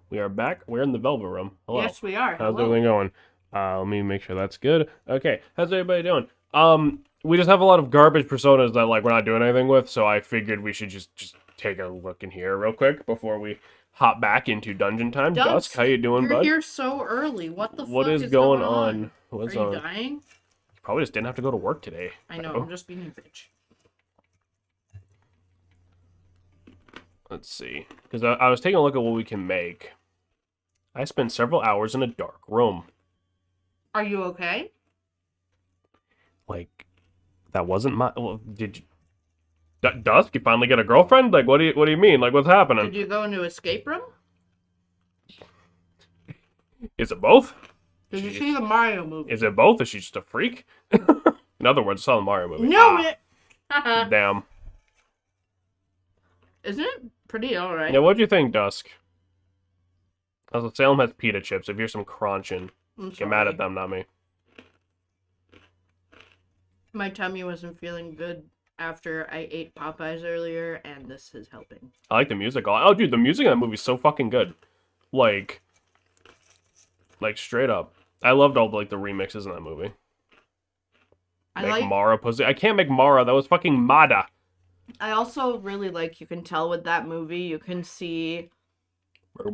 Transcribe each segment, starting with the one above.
We are back. We're in the Velvet Room. Hello. Yes, we are. How's Hello. everything going? Let me make sure that's good. Okay. How's everybody doing? We just have a lot of garbage personas that like we're not doing anything with, so I figured we should just take a look in here real quick before we hop back into dungeon time. Dusk, how you doing, You're bud? here so early. What the What fuck is is going going on? What's Are you on? dying? Probably just didn't have to go to work today. I know, Oh, I'm just being a bitch. let's see. Because I was taking a look at what we can make. I spent several hours in a dark room. Are you okay? Like, that wasn't my. Well, did you? Dusk, you finally get a girlfriend? Like, what do you mean? Like, what's happening? Did you go into escape room? Is it both? Did you see the Mario movie? Is it both? Is she just a freak? In other words, I saw the Mario movie. No, it. Damn. Isn't it pretty alright? Yeah, what'd you think, Dusk? Also, Salem has pita chips. If you're some crunching, get mad at them, not me. My tummy wasn't feeling good after I ate Popeyes earlier, and this is helping. I like the music a lot. Oh, dude, the music in that movie's so fucking good. Like straight up. I loved all the remixes in that movie. Make Mara pussy. I can't make Mara. That was fucking Mada. I also really like, you can tell with that movie, you can see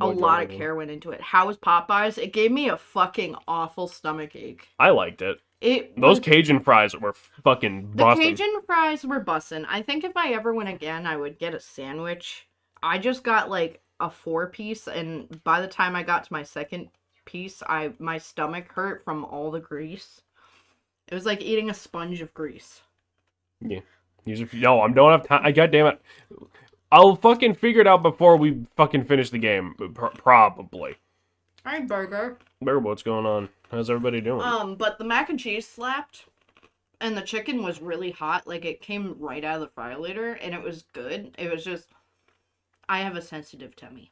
a lot of care went into it. How was Popeyes? It gave me a fucking awful stomach ache. I liked it. Those Cajun fries were fucking bussin'. The Cajun fries were bussin'. I think if I ever went again, I would get a sandwich. I just got like a 4-piece, and by the time I got to my second piece, my stomach hurt from all the grease. It was like eating a sponge of grease. Yeah. No, I don't have time. God damn it. I'll fucking figure it out before we fucking finish the game. Probably. Hi, Burger. Burger, what's going on? How's everybody doing? But the mac and cheese slapped, and the chicken was really hot. Like, it came right out of the fryer later, and it was good. It was just, I have a sensitive tummy.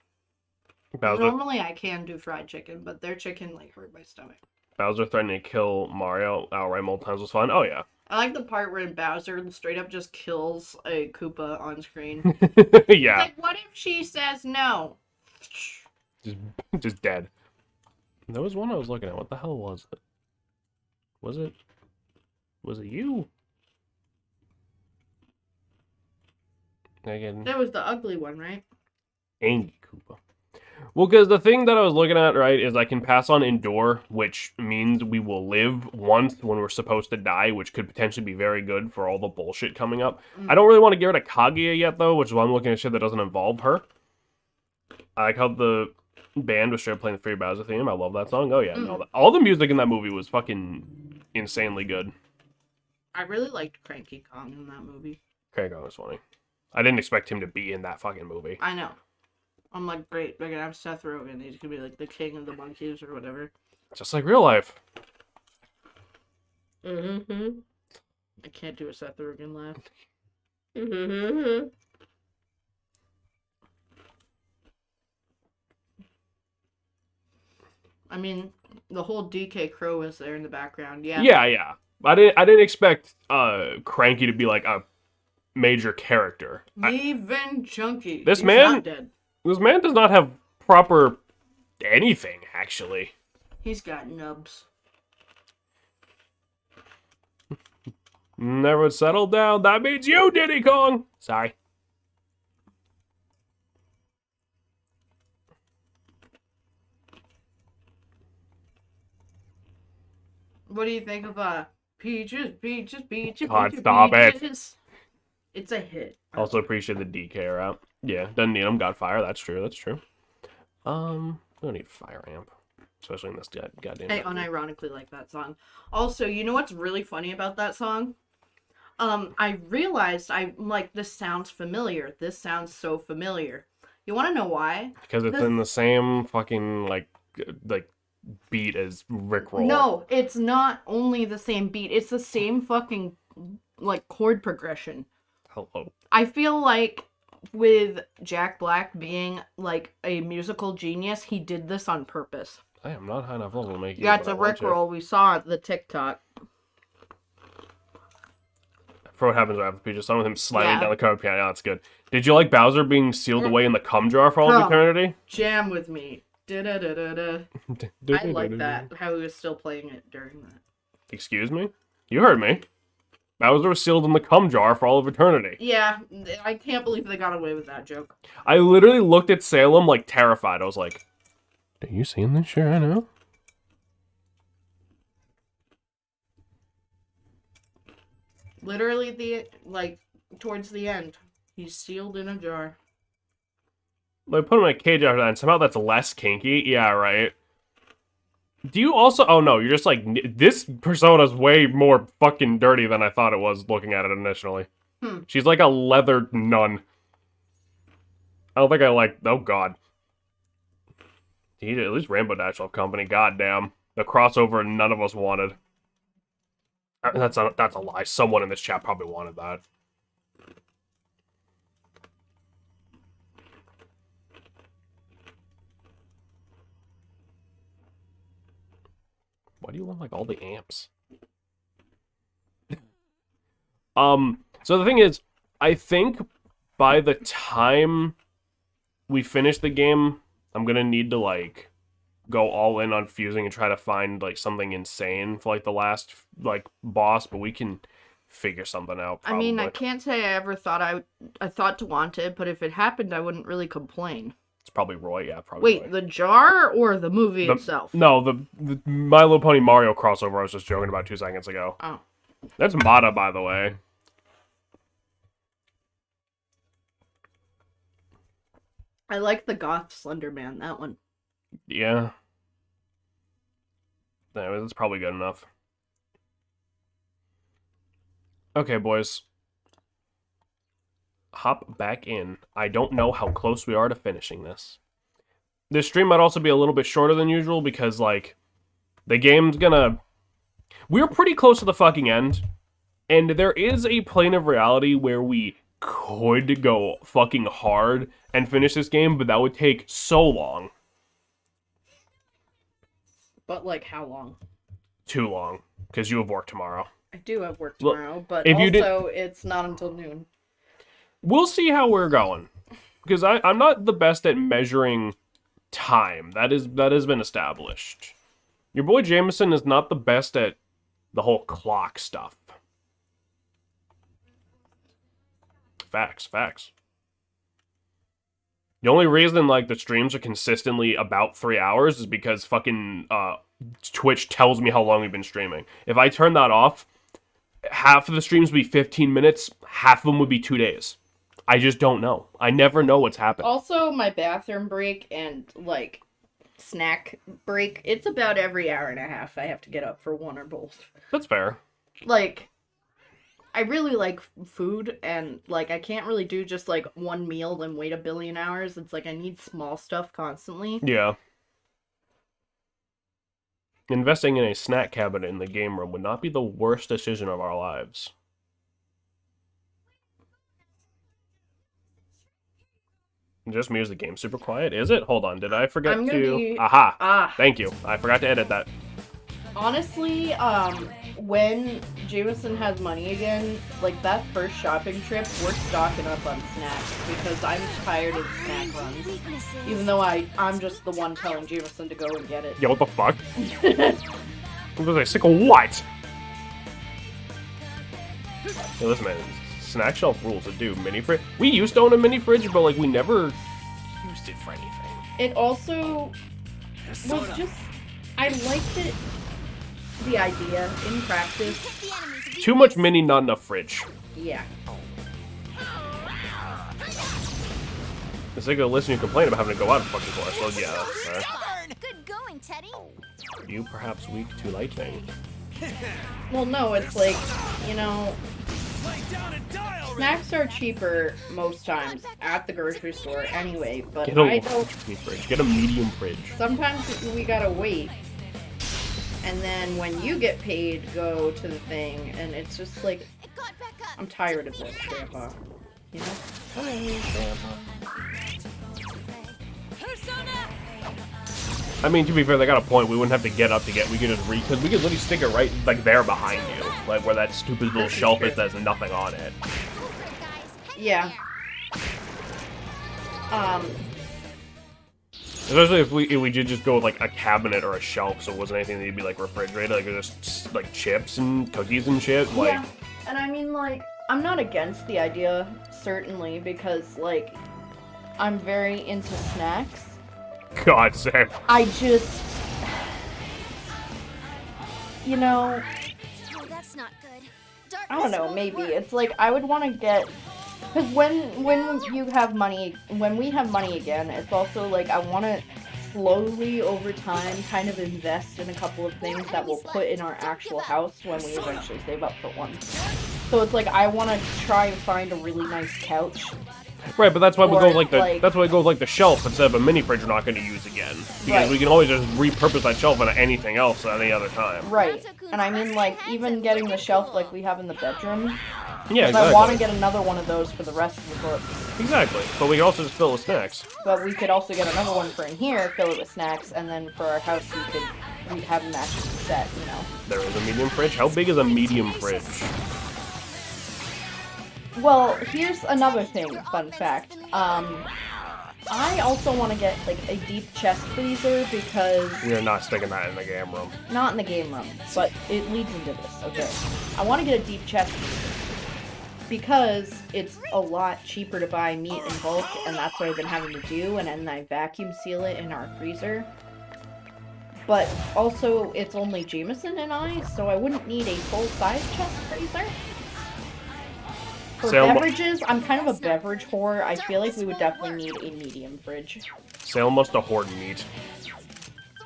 Bowser. Normally, I can do fried chicken, but their chicken, like, hurt my stomach. Bowser threatening to kill Mario outright multiple times was fun. Oh, yeah. I like the part where Bowser straight up just kills a Koopa on screen. Yeah. Like, what if she says no? Just dead. There was one I was looking at. What the hell was it? Was it you? Again. That was the ugly one, right? Angie Koopa. Well, because the thing that I was looking at, right, is I can pass on Endure, which means we will live once when we're supposed to die, which could potentially be very good for all the bullshit coming up. I don't really want to get rid of Kaguya yet, though, which is why I'm looking at shit that doesn't involve her. I like how the band was straight up playing the Free Bowser theme. I love that song. Oh, yeah. No, all the music in that movie was fucking insanely good. I really liked Cranky Kong in that movie. Cranky Kong was funny. I didn't expect him to be in that fucking movie. I know. I'm like, great, we're gonna have Seth Rogen. He's gonna be like the king of the monkeys or whatever. Just like real life. Mm-hmm. I can't do a Seth Rogen laugh. Mm-hmm. I mean, the whole DK Crow was there in the background. Yeah. Yeah. I didn't expect Cranky to be like a major character. Even Chunky. This He's man, not dead. This man does not have proper anything, actually. He's got nubs. Never settled down. That means you, Diddy Kong. Sorry. What do you think of Peaches, Peaches, Peaches, God, Peaches, stop Peaches? It's a hit. Also appreciate the DK rap. Yeah, doesn't need him. Got fire. That's true. We don't need fire amp, especially in this goddamn. I unironically like that song. Also, you know what's really funny about that song? I realized I'm like, this sounds familiar. This sounds so familiar. You want to know why? Because it's in the same fucking like beat as Rickroll. No, it's not only the same beat. It's the same fucking like chord progression. Hello. I feel like with Jack Black being like a musical genius, he did this on purpose. I am not high enough level to make it. Yeah, it's a Rickroll. We saw the TikTok. For what happens after Peach, some of him sliding down the curb. Yeah, that's good. Did you like Bowser being sealed away in the cum jar for all of eternity? Jam with me. Da-da-da-da-da. I like that, how he was still playing it during that. Excuse me? You heard me. Bowser was sealed in the cum jar for all of eternity. Yeah, I can't believe they got away with that joke. I literally looked at Salem like terrified. I was like, are you seeing this shit right now? Literally, towards the end, he's sealed in a jar. Like, put him in a cage after that, and somehow that's less kinky? Yeah, right. Do you also... Oh, no, you're just like... This persona's way more fucking dirty than I thought it was looking at it initially. She's like a leather nun. I don't think I like... Oh, God. At least Rainbow Dash will have company. Goddamn. The crossover none of us wanted. That's a lie. Someone in this chat probably wanted that. Why do you want, like, all the amps? So the thing is, I think by the time we finish the game, I'm gonna need to, like, go all in on fusing and try to find, like, something insane for, like, the last, like, boss, but we can figure something out, probably. I mean, I can't say I ever thought I thought to want it, but if it happened, I wouldn't really complain. It's probably Roy, yeah, probably Wait, Roy. the jar or the movie itself? No, the My Little Pony Mario crossover I was just joking about 2 seconds ago. Oh. That's Mata, by the way. I like the goth Slender Man, that one. Yeah. Anyway, that's probably good enough. Okay, boys. Hop back in. I don't know how close we are to finishing this. This stream might also be a little bit shorter than usual because, like, the game's gonna... We're pretty close to the fucking end, and there is a plane of reality where we could go fucking hard and finish this game, but that would take so long. But, like, how long? Too long, because you have work tomorrow. I do have work tomorrow, but if you also it's not until noon. We'll see how we're going, because I'm not the best at measuring time. That has been established. Your boy Jameson is not the best at the whole clock stuff. Facts. The only reason, like, the streams are consistently about 3 hours is because fucking Twitch tells me how long we've been streaming. If I turn that off, half of the streams would be 15 minutes, half of them would be 2 days. I just don't know. I never know what's happening. Also, my bathroom break and, like, snack break, it's about every hour and a half I have to get up for one or both. That's fair. Like, I really like food, and, like, I can't really do just, like, one meal and wait a billion hours. It's like I need small stuff constantly. Yeah. Investing in a snack cabinet in the game room would not be the worst decision of our lives. Just music game. Super quiet. Is it? Hold on. Did I forget to... Aha. Ah. Thank you. I forgot to edit that. Honestly, when Jameson has money again, like, that first shopping trip, we're stocking up on snacks, because I'm tired of snack runs. Even though I'm just the one telling Jameson to go and get it. Yeah, what the fuck? Was I sick of what? Hey, listen, man. Snack shelf rules to do. Mini fridge. We used to own a mini fridge, but, like, we never used it for anything. It also was just... I liked it. The idea in practice. Too much mini, not enough fridge. Yeah. It's like a listener complain about having to go out and fucking forest. So yeah, that's fair. Good going, Teddy. You perhaps weak to lightning. Well, no, it's like, you know, snacks are cheaper most times at the grocery store anyway, but Get a I don't... fridge. Get a medium fridge. Sometimes we gotta wait. And then when you get paid, go to the thing, and it's just like, I'm tired of this, Grandpa. You know? Hey, Grandpa. I mean, to be fair, they got a point. We wouldn't have to get up to get. We could just because we could literally stick it right, like, there behind you. Like, where that stupid little shelf is that has nothing on it. Yeah. Especially if we did just go with like a cabinet or a shelf, so it wasn't anything that'd be like refrigerated, like it was just like chips and cookies and shit. Like, Yeah, and I mean, like, I'm not against the idea, certainly, because, like, I'm very into snacks. God, Sam. I just, you know, Oh, that's not good. I don't know, maybe. It's like, I would want to get, because when you have money, when we have money again, it's also like, I want to slowly, over time, kind of invest in a couple of things that we'll put in our actual house when we eventually save up for one. So it's like, I want to try and find a really nice couch. Right, but that's why we go Or, with like the like- that's why we go with like the shelf instead of a mini fridge we're not going to use again, because Right. we can always just repurpose that shelf into anything else at any other time. Right. And I mean, like, even getting the shelf like we have in the bedroom, Yeah, because I want to exactly. get another one of those for the rest of the books. Exactly. But we can also just fill it with snacks. But we could also get another one for in here, fill it with snacks, and then for our house we'd have them actually set, you know. There is a medium fridge. How big is a medium fridge? Well, here's another thing, fun fact. I also want to get, like, a deep chest freezer because, We are not sticking that in the game room. not in the game room, but it leads into this, okay? I want to get a deep chest freezer because it's a lot cheaper to buy meat in bulk, and that's what I've been having to do, and then I vacuum seal it in our freezer. But also, it's only Jameson and I, so I wouldn't need a full-size chest freezer. For Sale mo- beverages, I'm kind of a beverage whore. I feel like we would definitely need a medium fridge. Sale must have hoard meat.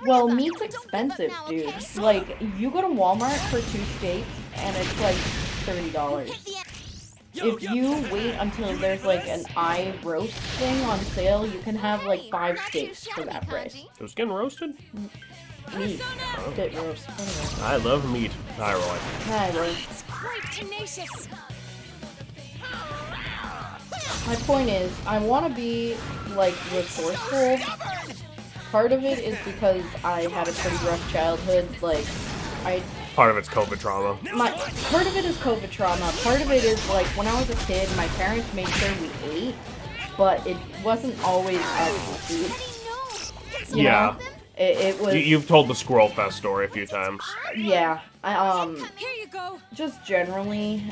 Well, meat's expensive, dude. Like, you go to Walmart for 2 steaks, and it's like $30. If you wait until there's like an eye roast thing on sale, you can have like 5 steaks for that price. It was getting roasted? Meat. Bit roast. Anyway. I love meat. Hi, Roy. Hi, Roy. It's quite tenacious. My point is, I want to be, like, resourceful. Part of it is because I had a pretty rough childhood. Like, Part of it's COVID trauma. part of it is COVID trauma. Part of it is, like, when I was a kid, my parents made sure we ate, but it wasn't always actual food. You Yeah. know? It was, You've told the Squirrel Fest story a few times. yeah. Here you go. Just generally,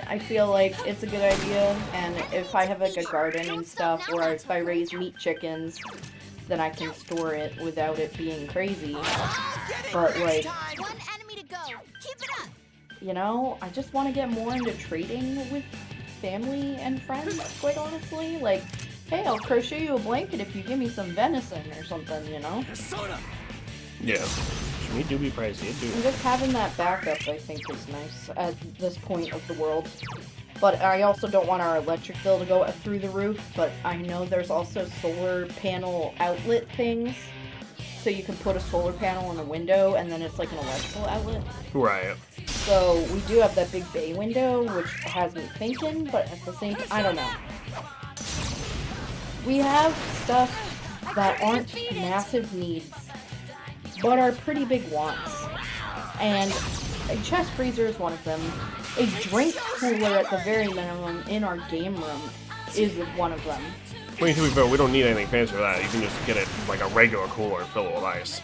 I feel like it's a good idea, and if I have like a garden and stuff, or if I raise meat chickens, then I can store it without it being crazy. But like, One enemy to go. Keep it up. you know, I just want to get more into trading with family and friends, quite honestly. Like, hey, I'll crochet you a blanket if you give me some venison or something, you know? Yeah. Meat do be pricey. It And do. just having that backup, I think, is nice at this point of the world. But I also don't want our electric bill to go through the roof, but I know there's also solar panel outlet things. So you can put a solar panel in a window, and then it's like an electrical outlet. Right. So we do have that big bay window, which has me thinking, but at the same time, I don't know. We have stuff that aren't massive needs, but are pretty big wants. And a chest freezer is one of them. A drink cooler at the very minimum in our game room is one of them. I mean, to be fair, we don't need anything fancy for that. You can just get it like a regular cooler and fill it with ice.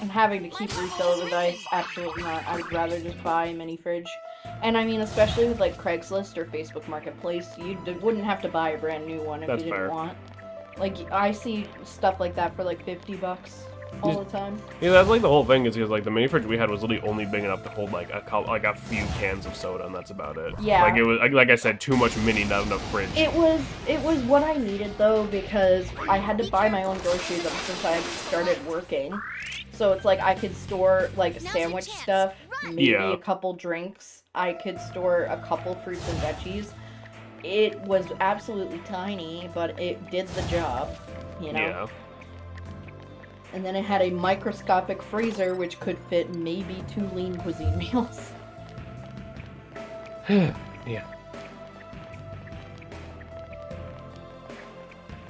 And having to keep refilling with ice, absolutely not. I'd rather just buy a mini fridge. And I mean, especially with like Craigslist or Facebook Marketplace, you wouldn't have to buy a brand new one if That's you didn't fair. want. Like, I see stuff like that for like $50 all the time. Yeah, that's like the whole thing is because like the mini fridge we had was literally only big enough to hold like a few cans of soda, and that's about it. Yeah. Like it was like I said, too much mini, not enough fridge. It was what I needed though, because I had to buy my own groceries ever since I started working. So it's like I could store like sandwich stuff, maybe Yeah. a couple drinks. I could store a couple fruits and veggies. It was absolutely tiny, but it did the job, you know? Yeah. And then it had a microscopic freezer which could fit maybe 2 Lean Cuisine meals. Yeah.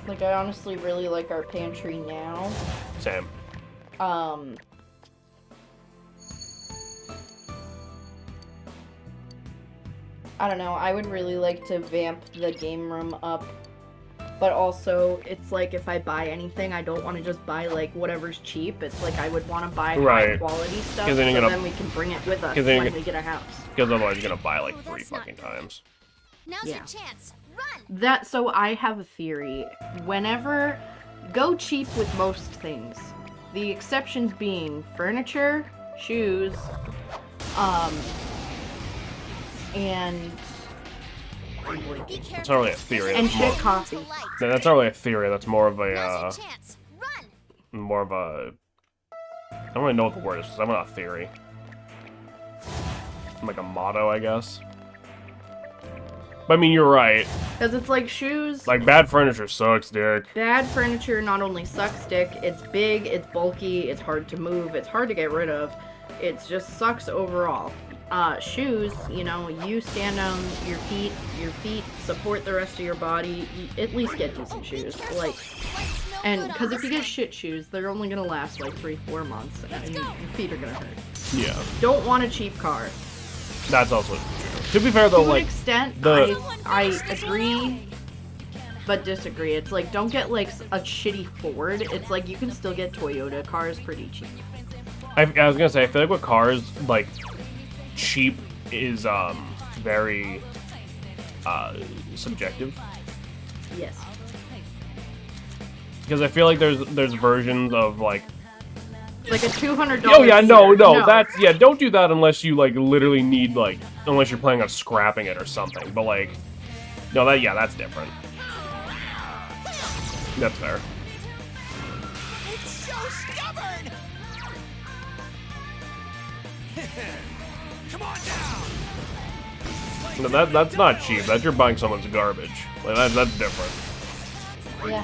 Like, I honestly really like our pantry now. Sam. I don't know, I would really like to vamp the game room up but also it's like if I buy anything, I don't want to just buy like whatever's cheap. It's like I would want to buy high Right. quality stuff, 'Cause so then you're gonna- then we can bring it with us 'cause then you're when gonna- we get a house. Because otherwise you're gonna buy like Oh, 3 that's not fucking good. times. Now's Yeah. your chance. Run! So I have a theory. Whenever, go cheap with most things. The exceptions being furniture, shoes, and Be careful. It's not really a theory. And That's shit more, coffee. that's not really a theory. That's more of a Now's your chance. Run! more of a. I don't really know what the word is. 'Cause I'm not a theory. Like a motto, I guess. But I mean, you're right. because it's like shoes. Like bad furniture sucks, Dick. Bad furniture not only sucks dick, it's big, it's bulky, it's hard to move, it's hard to get rid of. It just sucks overall. Shoes, you know, you stand on your feet support the rest of your body. You at least get decent shoes. Like, and because if you get shit shoes, they're only gonna last like 3-4 months, and your feet are gonna hurt. Yeah, Don't want a cheap car. that's also true. To be fair though, To an like extent, the- I agree, but disagree. It's like, don't get like a shitty Ford. It's like you can still get Toyota cars pretty cheap. I was gonna say, I feel like with cars, like cheap is very subjective. Yes. Because I feel like there's versions of like, Like a $200. oh yeah, no, theater. that's yeah, don't do that unless you like literally need like, unless you're planning on scrapping it or something. But like, no, that's different. That's fair. It's so stubborn! Come on down! No, that's not cheap. That's you're buying someone's garbage. Like that's different. Yeah.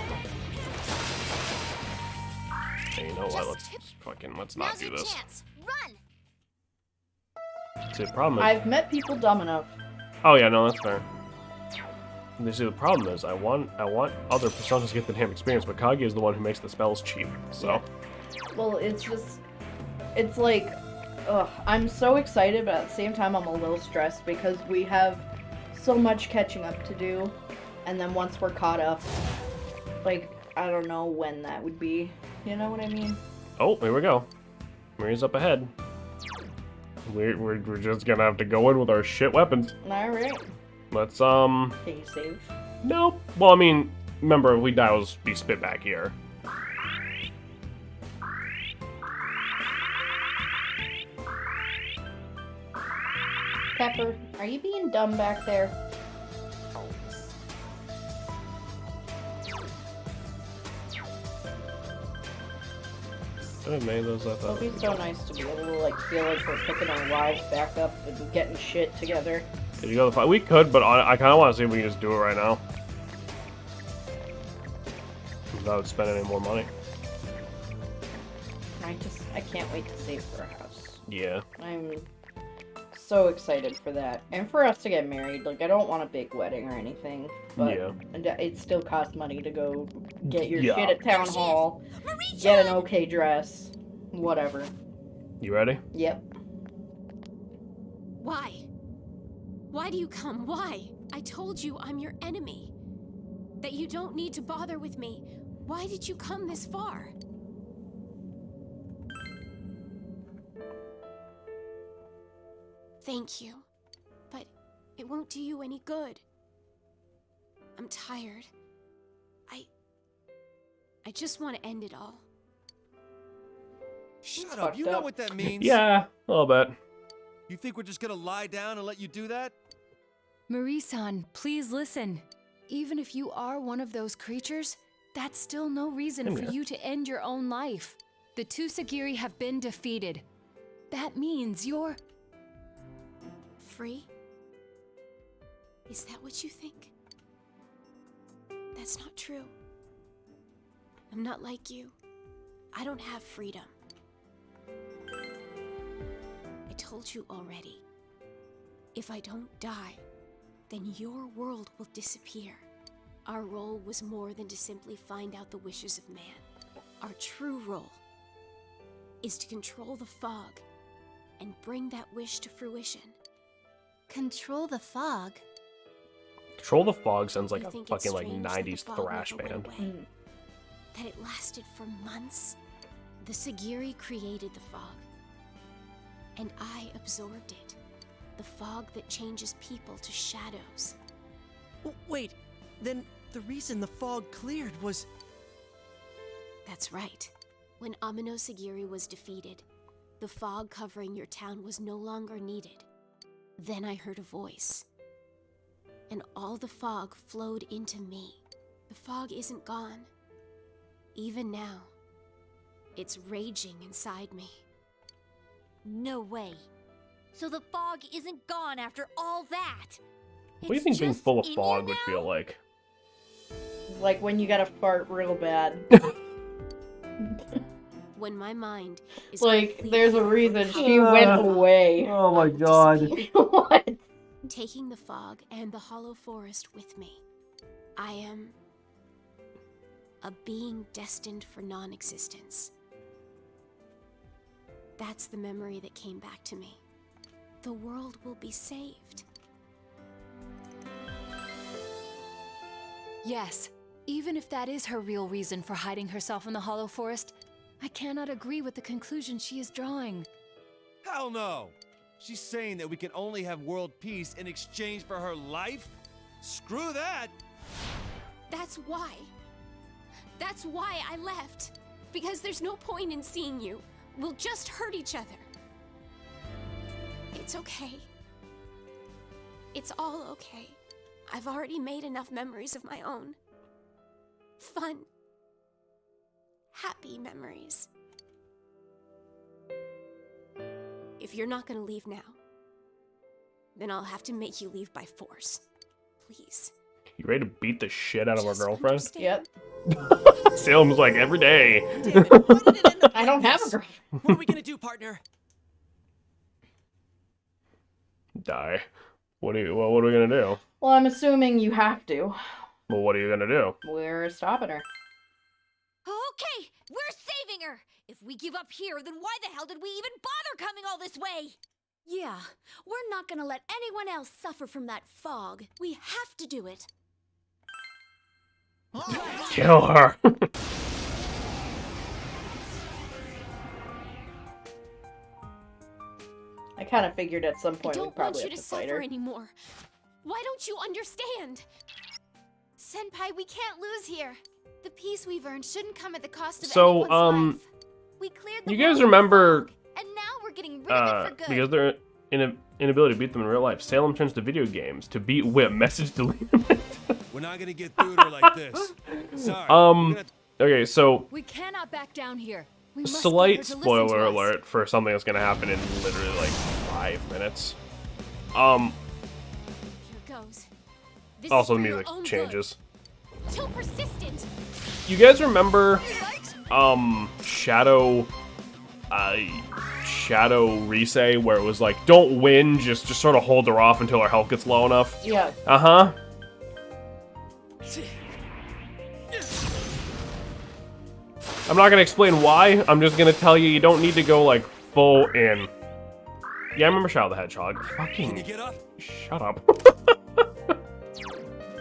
Hey, you know what? Let's not Now's do your this. chance. Run! See, the problem is. I've met people dumb enough. Oh yeah, no, that's fair. You see, the problem is, I want other personas to get the damn experience, but Kage is the one who makes the spells cheap. So Well, it's like, ugh, I'm so excited, but at the same time, I'm a little stressed because we have so much catching up to do, and then once we're caught up, like, I don't know when that would be. You know what I mean? oh, here we go. Maria's up ahead. We're just gonna have to go in with our shit weapons. All right. Let's Can you save? nope. Well, I mean, remember if we die, we'll be spit back here. Pepper, are you being dumb back there? Should have made those. I It'd thought. be so nice to be able to like feel like we're picking our lives back up and getting shit together. Could you go to the fight? We could, but I kind of want to see if we can just do it right now. Without spending any more money. I can't wait to save for a house. Yeah. I'm so excited for that. And for us to get married. Like, I don't want a big wedding or anything. But Yeah. it still costs money to go get your Yeah. shit at town hall, get an okay dress, whatever. You ready? Yep. Why? Why do you come? Why? I told you I'm your enemy. That you don't need to bother with me. Why did you come this far? Thank you. But it won't do you any good. I'm tired. I just want to end it all. Shut Fucked up, you know up. what that means? Yeah, a little bit. You think we're just gonna lie down and let you do that? Marie-san, please listen. Even if you are one of those creatures, that's still no reason for Yeah. you to end your own life. The Tusagiri have been defeated. That means you're... Free? Is that what you think? That's not true. I'm not like you. I don't have freedom. I told you already. If I don't die, then your world will disappear. Our role was more than to simply find out the wishes of man. Our true role is to control the fog and bring that wish to fruition. Control the fog? Control the Fog sounds like You a think it's fucking like strange that the 90s fog thrash never went band. away? Mm. That it lasted for months? The Sagiri created the fog. And I absorbed it. The fog that changes people to shadows. Wait, then the reason the fog cleared was... That's right. When Amino Sagiri was defeated, the fog covering your town was no longer needed. Then I heard a voice. And all the fog flowed into me. The fog isn't gone. Even now, it's raging inside me. No way. So the fog isn't gone after all that. What do you It's think being just full of in you fog would now? feel like? Like when you gotta fart real bad. When my mind is Like, completely there's a reason overpowered she by went the fog, away. Oh my I will disappear. What? Taking the fog and the hollow forest with me, I am a being destined for non-existence. That's the memory that came back to me. The world will be saved. Yes, even if that is her real reason for hiding herself in the Hollow Forest, I cannot agree with the conclusion she is drawing. Hell no! She's saying that we can only have world peace in exchange for her life? Screw that! That's why. That's why I left. Because there's no point in seeing you. We'll just hurt each other. It's okay. It's all okay. I've already made enough memories of my own. Fun. Happy memories. If you're not gonna leave now, then I'll have to make you leave by force. Please. You ready to beat the shit out of our Just girlfriend? understand. Yep. Salem's like every day. Damn it, why did it end up I like don't have this? a girl. What are we gonna do, partner? Die. What are we gonna do? Well, I'm assuming you have to. Well, what are you gonna do? We're stopping her. Okay, we're saving her. If we give up here, then why the hell did we even bother coming all this way? Yeah, we're not gonna let anyone else suffer from that fog. We have to do it. Kill her. I kind of figured at some I point we'd don't want probably you have to to fight suffer her. anymore. Why don't you understand? Senpai, we can't lose here. The peace we've earned shouldn't come at the cost of So, anyone's life. We cleared the you world guys of the remember, fog, and now we're getting rid of it for good. because they're inability to beat them in real life, Salem turns to video games to beat Whip. Message deleted. We're not gonna get through to her like this. Sorry. we're gonna- Okay, so We cannot back down here. We must get her slight to listen spoiler to us. alert for something that's gonna happen in literally like 5 minutes. Here goes. This Also is the for your music own good. changes. Too persistent. You guys remember Shadow Risei, where it was like, don't win, just sort of hold her off until her health gets low enough? Yeah. Uh-huh. I'm not gonna explain why, I'm just gonna tell you don't need to go like full in. Yeah, I remember Shadow the Hedgehog. Can you Fucking get up? shut up.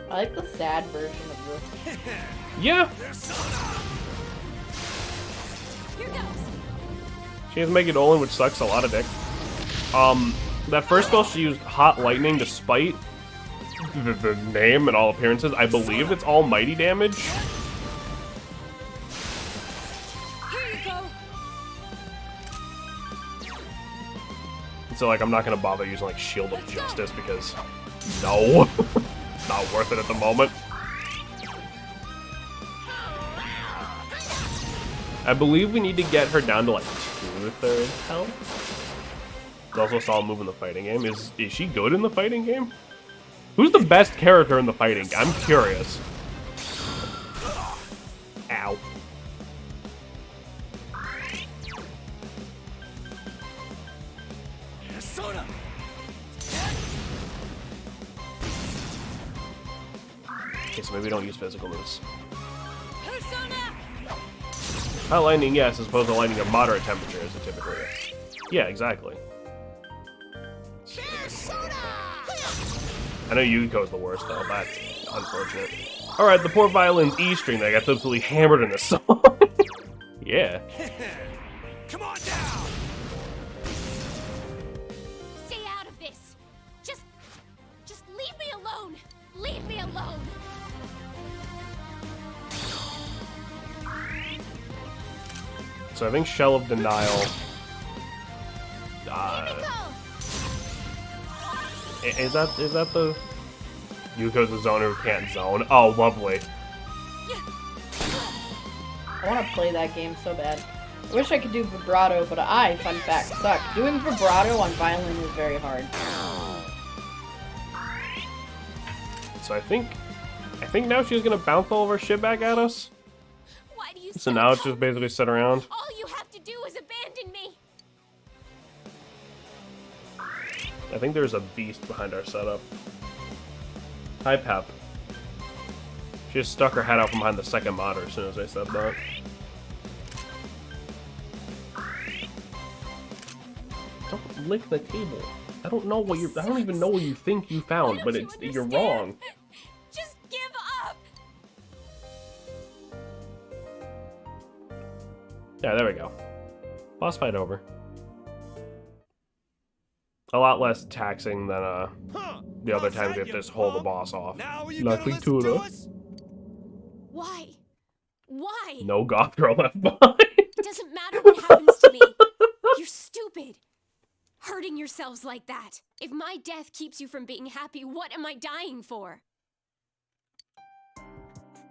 I like the sad version of this. Yeah, Here goes. she has Mega Dolan, which sucks a lot of dick. That first spell she used Hot Lightning despite the name and all appearances. I believe it's almighty damage. Here you go. So like I'm not gonna bother using like Shield of Justice because no. Not worth it at the moment. I believe we need to get her down to like 2/3 health. I also saw a move in the fighting game. Is she good in the fighting game? Who's the best character in the fighting game? I'm curious. Ow. Persona! Okay, so maybe don't use physical moves. Persona. Hot lightning, yes, as opposed to lightning of moderate temperature as it typically is. Yeah, exactly. I know Yukiko's the worst, though. That's unfortunate. Alright, the poor violin's E string that gets absolutely hammered in the song. Yeah. Come on down! Stay out of this. Just leave me alone. Leave me alone. So I think Shell of Denial. Is that the Yukiko's the zoner who can't zone? Oh, lovely. I want to play that game so bad. I wish I could do vibrato, but I, fun fact, suck. Doing vibrato on violin is very hard. So I think now she's gonna bounce all of her shit back at us. Why do you So now it's just basically sit around. All you have to do is abandon me. I think there's a beast behind our setup. Hi, Pep. She just stuck her head out from behind the second monitor as soon as I said that. Don't lick the table. I don't know what I don't even know what you think you found, but you're wrong. Just give up. Yeah, there we go. Boss fight over. A lot less taxing than the other times we have to just hold the boss off. Now are you Not gonna listen to us? Why? Why? No goth girl left behind. It doesn't matter what happens to me. You're stupid. Hurting yourselves like that. If my death keeps you from being happy, what am I dying for?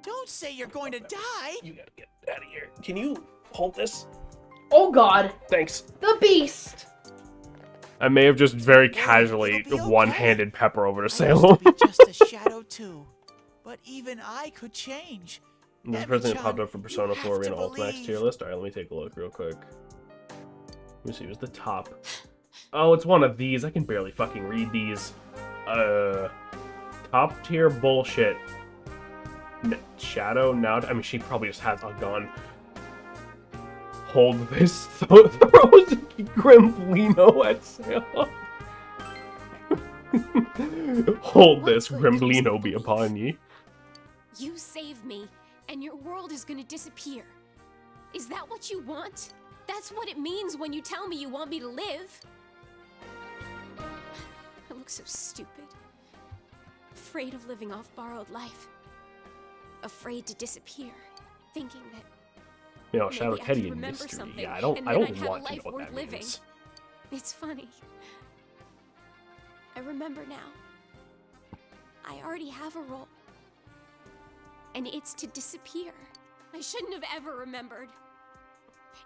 Don't say you're going to die! You gotta get out of here. Can you hold this? Oh god, Thanks. the beast! I may have just very It'll casually be okay. one-handed Pepper over to I used Salem. to be just a shadow too, but even I could change. This Abby person Chan, popped up for you Persona 4 have Arena to Ultimax believe. tier list. Alright, let me take a look real quick. Let me see, what's the top? Oh, it's one of these. I can barely fucking read these. Top tier bullshit. Shadow now. I mean, she probably just has a gun. Hold this. Throws Grimblino at Salem. Hold this. What good comes Grimblino of be belief? upon ye. You save me, and your world is gonna disappear. Is that what you want? That's what it means when you tell me you want me to live. I look so stupid. Afraid of living off borrowed life. Afraid to disappear. Thinking that You know, maybe Shadow I could Teddy and remember mystery. something, Yeah, I and don't then I'd have a want to know life what worth that living. means. It's funny. I remember now. I already have a role. And it's to disappear. I shouldn't have ever remembered.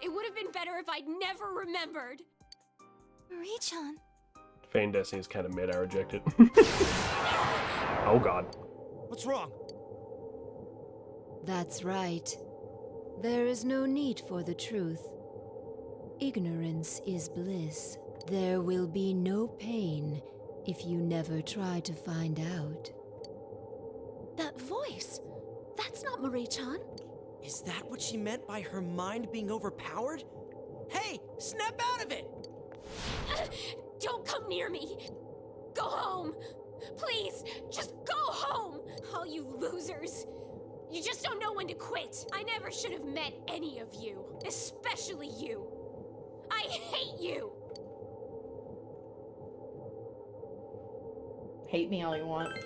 It would have been better if I'd never remembered. Marie-chan. Fane Destiny is kind of mid. I reject it. Oh god. What's wrong? That's right. There is no need for the truth. Ignorance is bliss. There will be no pain if you never try to find out. That voice! That's not Marie-chan. Is that what she meant by her mind being overpowered? Hey, snap out of it! Don't come near me! Go home! Please, just go home! All you losers! You just don't know when to quit! I never should have met any of you, especially you! I hate you! Hate me all you want.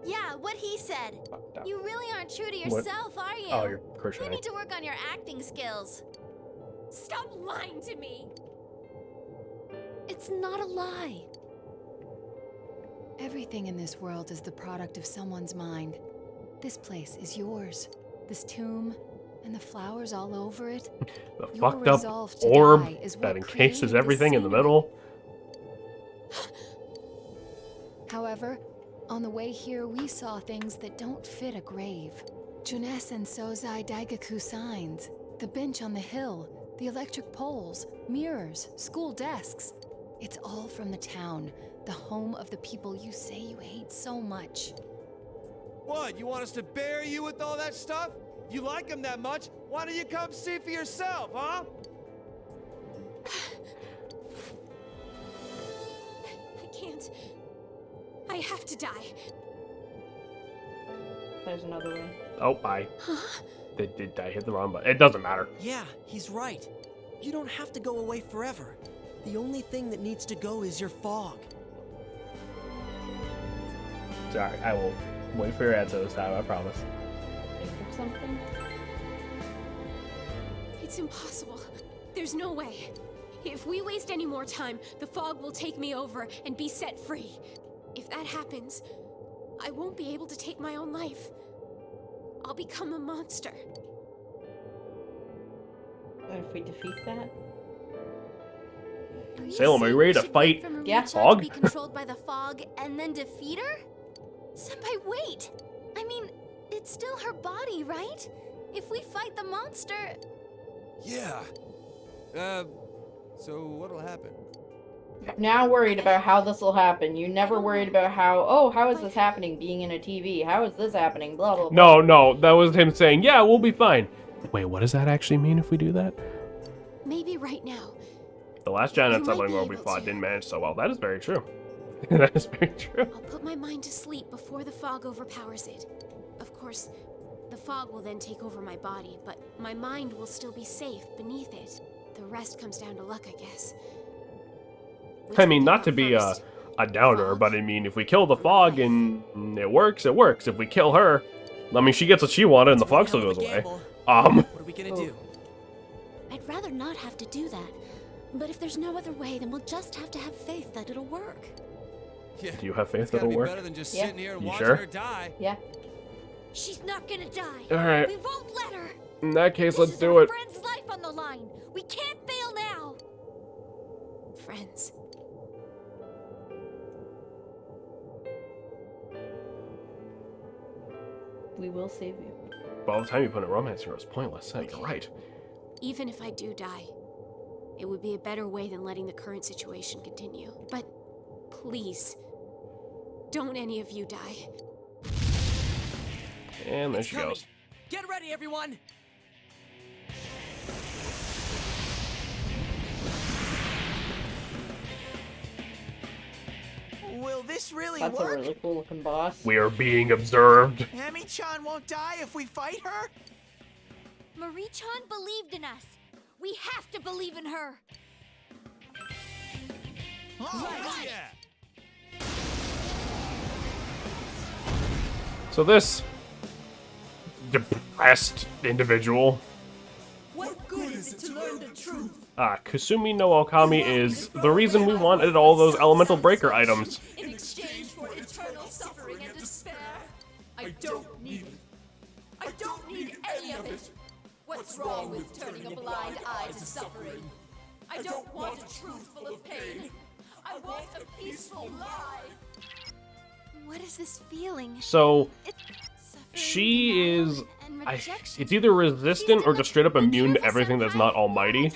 Yeah, what he said. You really aren't true to What? yourself, are you? Oh, you're You crocheting. need to work on your acting skills. Stop lying to me! It's not a lie. Everything in this world is the product of someone's mind. This place is yours. This tomb and the flowers all over it. The Your fucked up resolve to orb die is that what encases created this everything in the scenery. middle. However, on the way here, we saw things that don't fit a grave. Junes and Sozai Daigaku signs, the bench on the hill, the electric poles, mirrors, school desks. It's all from the town, the home of the people you say you hate so much. What, you want us to bury you with all that stuff? If you like him that much, why don't you come see for yourself, huh? I have to die. There's another way. Oh, I hit the wrong button. It doesn't matter. Yeah, he's right. You don't have to go away forever. The only thing that needs to go is your fog. Sorry, I will wait for your answer this time, I promise. Think of something? It's impossible. There's no way. If we waste any more time, the fog will take me over and be set free. If that happens, I won't be able to take my own life. I'll become a monster. And if we defeat that? Salem, are you ready to fight Yeah. Fog? To be controlled by the fog and then defeat her? Senpai, wait! I mean, it's still her body, right? If we fight the monster... Yeah. So what'll happen? Now worried about how this will happen. You never worried about how is this happening being in a TV? How is this happening? Blah, blah, blah. No, that was him saying, yeah, we'll be fine. Wait, what does that actually mean if we do that? Maybe right now. The last giant You might sibling be world we able fought to. didn't manage so well. That is very true. That is very true. I'll put my mind to sleep before the fog overpowers it. Of course, the fog will then take over my body, but my mind will still be safe beneath it. The rest comes down to luck, I guess. Which I mean, will not to be first? a downer, Fog. but I mean, if we kill the fog and it works, it works. If we kill her, I mean, she gets what she wanted and the It's really fog still hell goes of a away. gamble. What are we gonna do? I'd rather not have to do that. But if there's no other way, then we'll just have to have faith that it'll work. Yeah. Do you have faith It's gotta that'll be work? better than just Yeah. sitting here and You watching sure? her die. Yeah. She's not gonna die. All right. We won't let her. In that case, This let's is do our it. friend's life on the line. We can't fail now. Friends. We will save you. By the time you put a romance here, it's pointless. Yeah, you're right. Even if I do die, it would be a better way than letting the current situation continue. But please, don't any of you die. And there It's she coming. goes. Get ready, everyone! Will this really That's a work? really cool looking boss. We are being observed. Amy-chan won't die if we fight her? Marie-chan believed in us. We have to believe in her. Oh, Yeah. So this depressed individual, What good is it to learn the truth? Kasumi no Okami, is the reason we wanted all those elemental breaker items. In exchange for eternal suffering and despair. I don't need it. I don't need any of it. What's wrong with turning a blind eye to suffering? I don't want a truth full of pain. I want a peaceful lie. What is this feeling? So Suffering, she denial, is, and it's either resistant or just straight up immune to everything that's not almighty,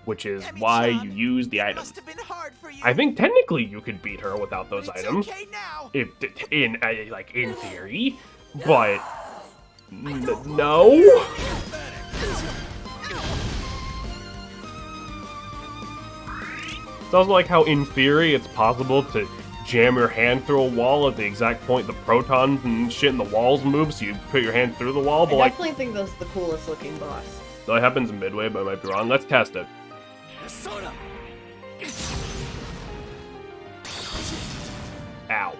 which is why you use the items. must have been hard for you. I think technically you could beat her without those But it's items, okay now. if in theory, but no. It's also like how in theory it's possible to jam your hand through a wall at the exact point the protons and shit in the walls move, so you put your hand through the wall, but I like definitely think this is the coolest looking boss. that happens in midway, but I might be wrong. Let's test it. Soda! Ow.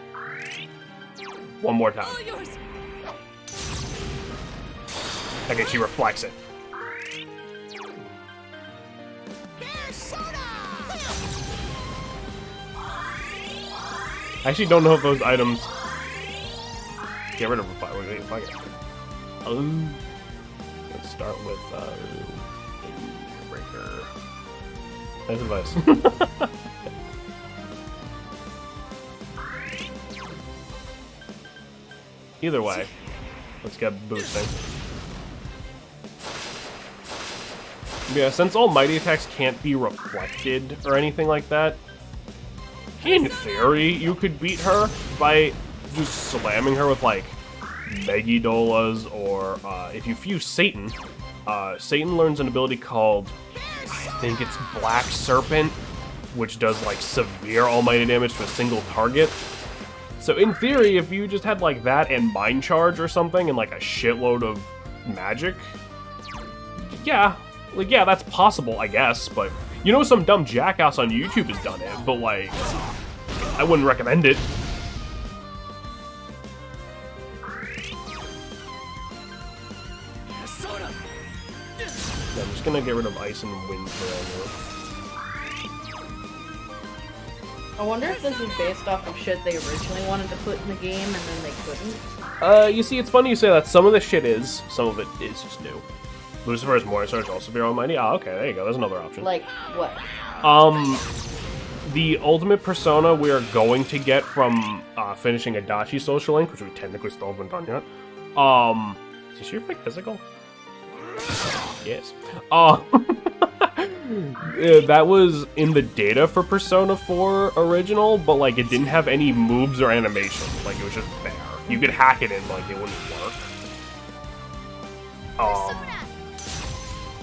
One more time. All yours. Okay, she reflects it. I actually don't know if those items. Get rid of the fire. We're gonna fuck it. Let's start with breaker. Nice advice. Either way, let's get boosting. Yeah, since almighty attacks can't be reflected or anything like that, in theory, you could beat her by just slamming her with, like, Megidolas, or if you fuse Satan, Satan learns an ability called, I think it's Black Serpent, which does, like, severe almighty damage to a single target. So in theory, if you just had like that and Mind Charge or something and like a shitload of magic, yeah, like yeah, that's possible, I guess. But you know, some dumb jackass on YouTube has done it, but like, I wouldn't recommend it. Yeah, I'm just gonna get rid of ice and wind for I wonder if this is based off of shit they originally wanted to put in the game and then they couldn't. You see, it's funny you say that. Some of this shit is, some of it is just new. Lucifer's Morning Star should also be almighty. Ah, okay, there you go. There's another option. Like, what? The ultimate persona we are going to get from finishing Adachi Social Link, which we technically still haven't done yet. Is she like physical? Yes. That was in the data for Persona 4 original, but like it didn't have any moves or animation. Like it was just there. You could hack it in, like it wouldn't work.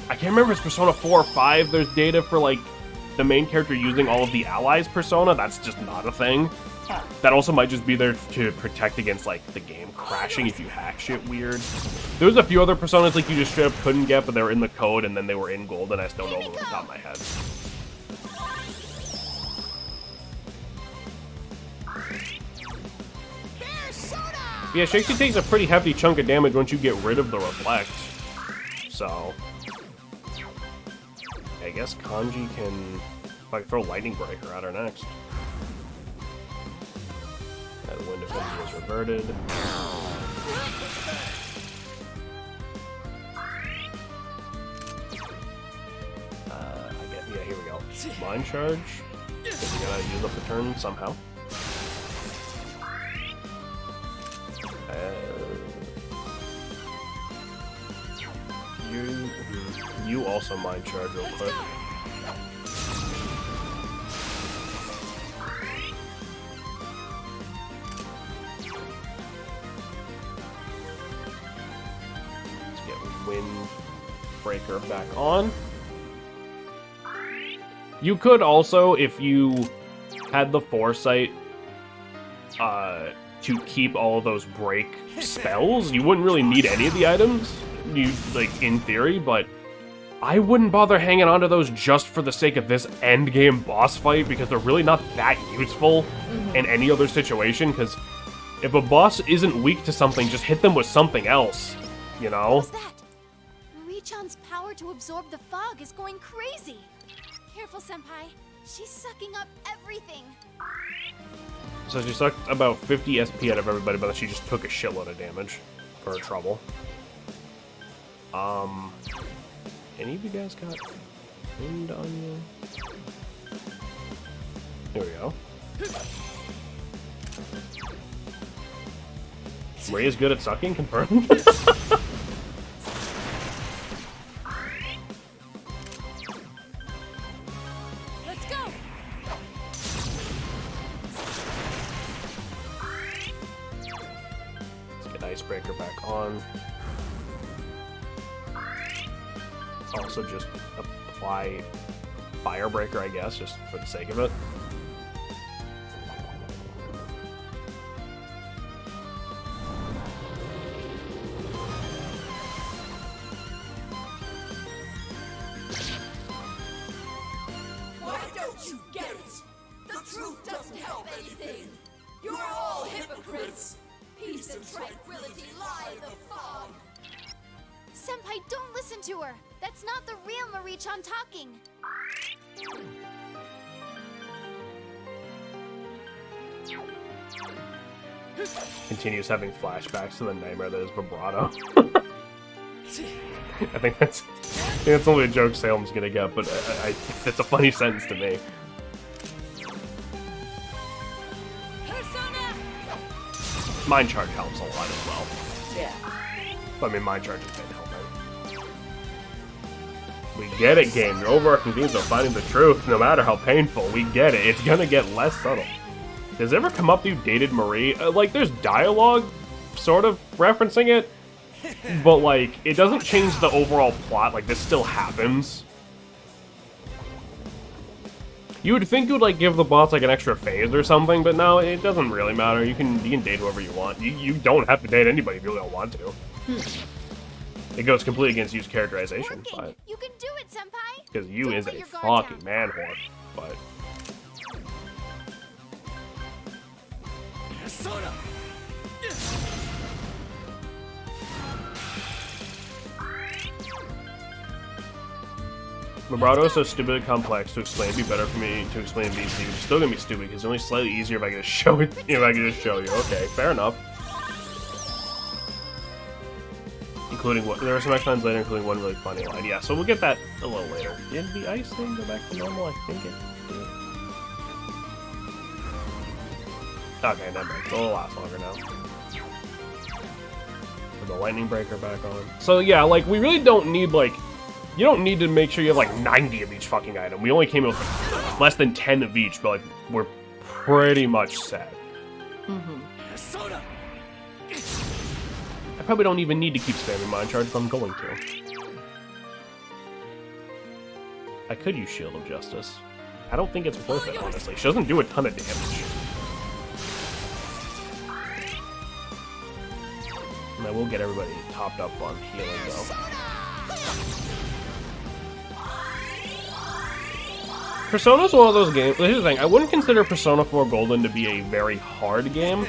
I can't remember if it's Persona 4 or 5. There's data for like the main character using all of the allies' persona. That's just not a thing. That also might just be there to protect against like the game crashing if you hack shit weird. There was a few other personas like you just straight up couldn't get, but they were in the code and then they were in gold, and I still don't know off the top of my head. Yeah, Shakespeare takes a pretty hefty chunk of damage once you get rid of the reflect. So I guess Kanji can like throw Lightning Breaker at her next. The wind affinity is reverted. Yeah, here we go. Mind Charge. We gotta use up the turn somehow. You also Mind Charge real quick. Breaker back on. You could also, if you had the foresight to keep all of those break spells, you wouldn't really need any of the items, like in theory, but I wouldn't bother hanging on to those just for the sake of this end game boss fight, because they're really not that useful in any other situation, because if a boss isn't weak to something, just hit them with something else, you know? What's that? Marie-chan's power to absorb the fog is going crazy. Careful, Senpai. She's sucking up everything. So she sucked about 50 SP out of everybody, but she just took a shitload of damage for her trouble. Any of you guys got wind on you? Here we go. Ray is good at sucking, confirmed. Icebreaker back on. Also just apply Firebreaker, I guess, just for the sake of it. Why don't you get it? The truth doesn't help anything. You're all hypocrites. Peace and tranquility lie in the fog. Senpai, don't listen to her. That's not the real Marie-chan talking. Continues having flashbacks to the nightmare that is vibrato. I think that's only a joke Salem's gonna get, but it's a funny sentence to me. Mind Charge helps a lot as well. Yeah. But I mean, Mind Charge has been helping. We get it, game. Your overarching themes of finding the truth, no matter how painful. We get it. It's gonna get less subtle. Does it ever come up to you, Dated Marie? Like, there's dialogue sort of referencing it, but like, it doesn't change the overall plot. Like, this still happens. You would think it would like give the boss like an extra phase or something, but no, it doesn't really matter. You can date whoever you want. You don't have to date anybody if you don't want to. It goes completely against Yu's characterization, but You can do it, Senpai. because Yu Don't is let a your guard fucking down. man whore. But Persona! Vibrato is so stupid and complex to explain. It'd be better for me to explain VC, which is still gonna be stupid because it's only slightly easier if I can just show it. If I can just show you. Okay, fair enough. Including what there were some extra lines later, including one really funny line. Yeah, so we'll get that a little later. Did the ice thing go back to normal? I think it did. Okay, never mind. It'll last longer now. With the lightning breaker back on. So yeah, like we really don't need like. You don't need to make sure you have like 90 of each fucking item. We only came in with like, less than 10 of each, but like we're pretty much set. Persona! I probably don't even need to keep spamming Mind Charge if I'm going to. I could use Shield of Justice. I don't think it's worth it, honestly. She doesn't do a ton of damage. And I will get everybody topped up on healing, though. Persona's one of those games. Here's the thing, I wouldn't consider Persona 4 Golden to be a very hard game.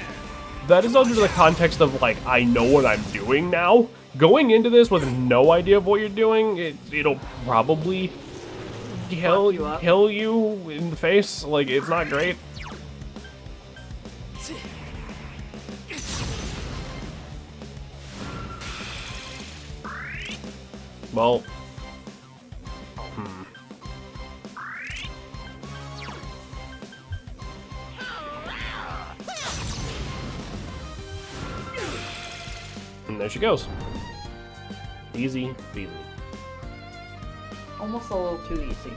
That is all due to the context of, like, I know what I'm doing now. Going into this with no idea of what you're doing, it'll probably kill you in the face. Like, it's not great. Well... And there she goes. Easy peasy. Almost a little too easy.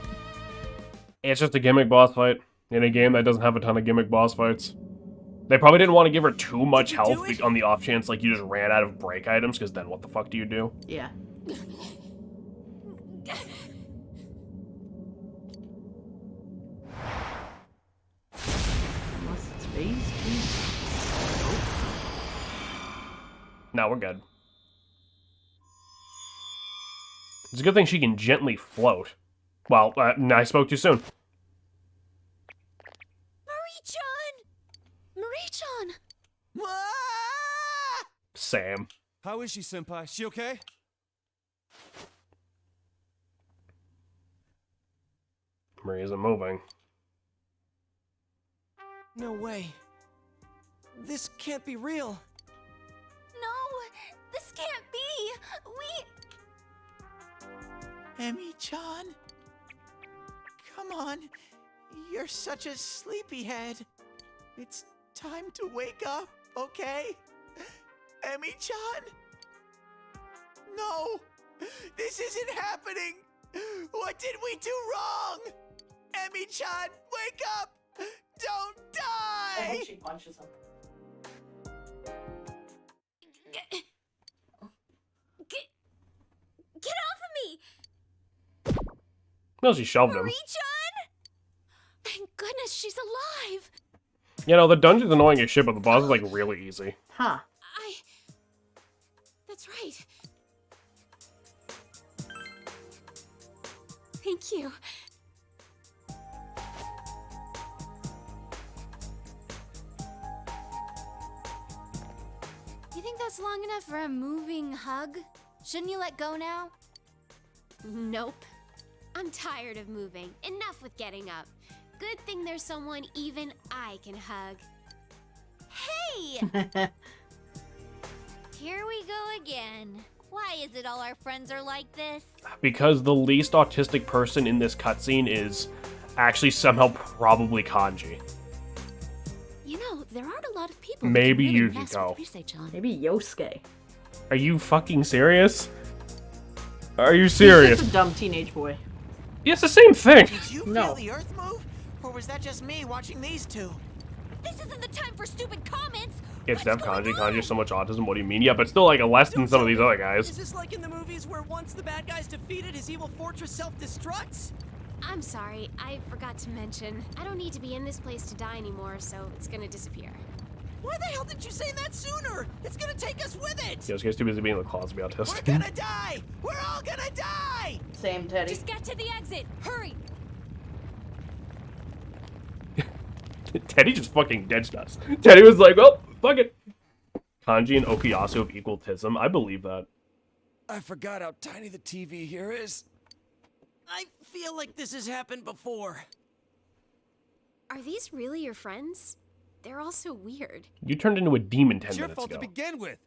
It's just a gimmick boss fight in a game that doesn't have a ton of gimmick boss fights. They probably didn't want to give her too much health on the off chance like you just ran out of break items, because then what the fuck do you do? Yeah. Unless it's phase 2. No, we're good. It's a good thing she can gently float. Well, I spoke too soon. Marie-chan! Sam. How is she, Senpai? She okay? Marie isn't moving. No way. This can't be real. No, this can't be. Emi-chan? Come on. You're such a sleepyhead. It's time to wake up, okay? Emi-chan? No! This isn't happening! What did we do wrong? Emi-chan, wake up! Don't die! I hope she punches him. Get off of me! No, she shoved him. Marie-chan! Thank goodness she's alive! You know, the dungeon's annoying as shit, but the boss is, like, really easy. Huh. That's right. Thank you. You think that's long enough for a moving hug? Shouldn't you let go now? Nope. I'm tired of moving. Enough with getting up. Good thing there's someone even I can hug. Hey! Here we go again. Why is it all our friends are like this? Because the least autistic person in this cutscene is actually somehow probably Kanji. You know, there aren't a lot of people. Maybe who can really mess Yukiko. with Rise-chan. Maybe Yosuke. Are you fucking serious? Are you serious? He's just a dumb teenage boy. Yeah, it's the same thing. Did you No. feel the earth move? Or was that just me watching these two? This isn't the time for stupid comments. It's Def Kanji. Kanji has so much autism. What do you mean? Yeah, but still, like, less than some of these other guys. Is this like in the movies where once the bad guy's defeated, his evil fortress self-destructs? I'm sorry, I forgot to mention. I don't need to be in this place to die anymore, so it's gonna disappear. Why the hell didn't you say that sooner? It's gonna take us with it! Yeah, this guy's too busy being in the closet to be We're autistic. gonna die! We're all gonna die! Same, Teddy. Just get to the exit. Hurry. Teddy just fucking ditched us. Teddy was like, well, fuck it. Kanji and Okuyasu have equal tism. I believe that. I forgot how tiny the TV here is. I feel like this has happened before. Are these really your friends? They're all so weird. You turned into a demon 10 It's your minutes fault ago. to begin with.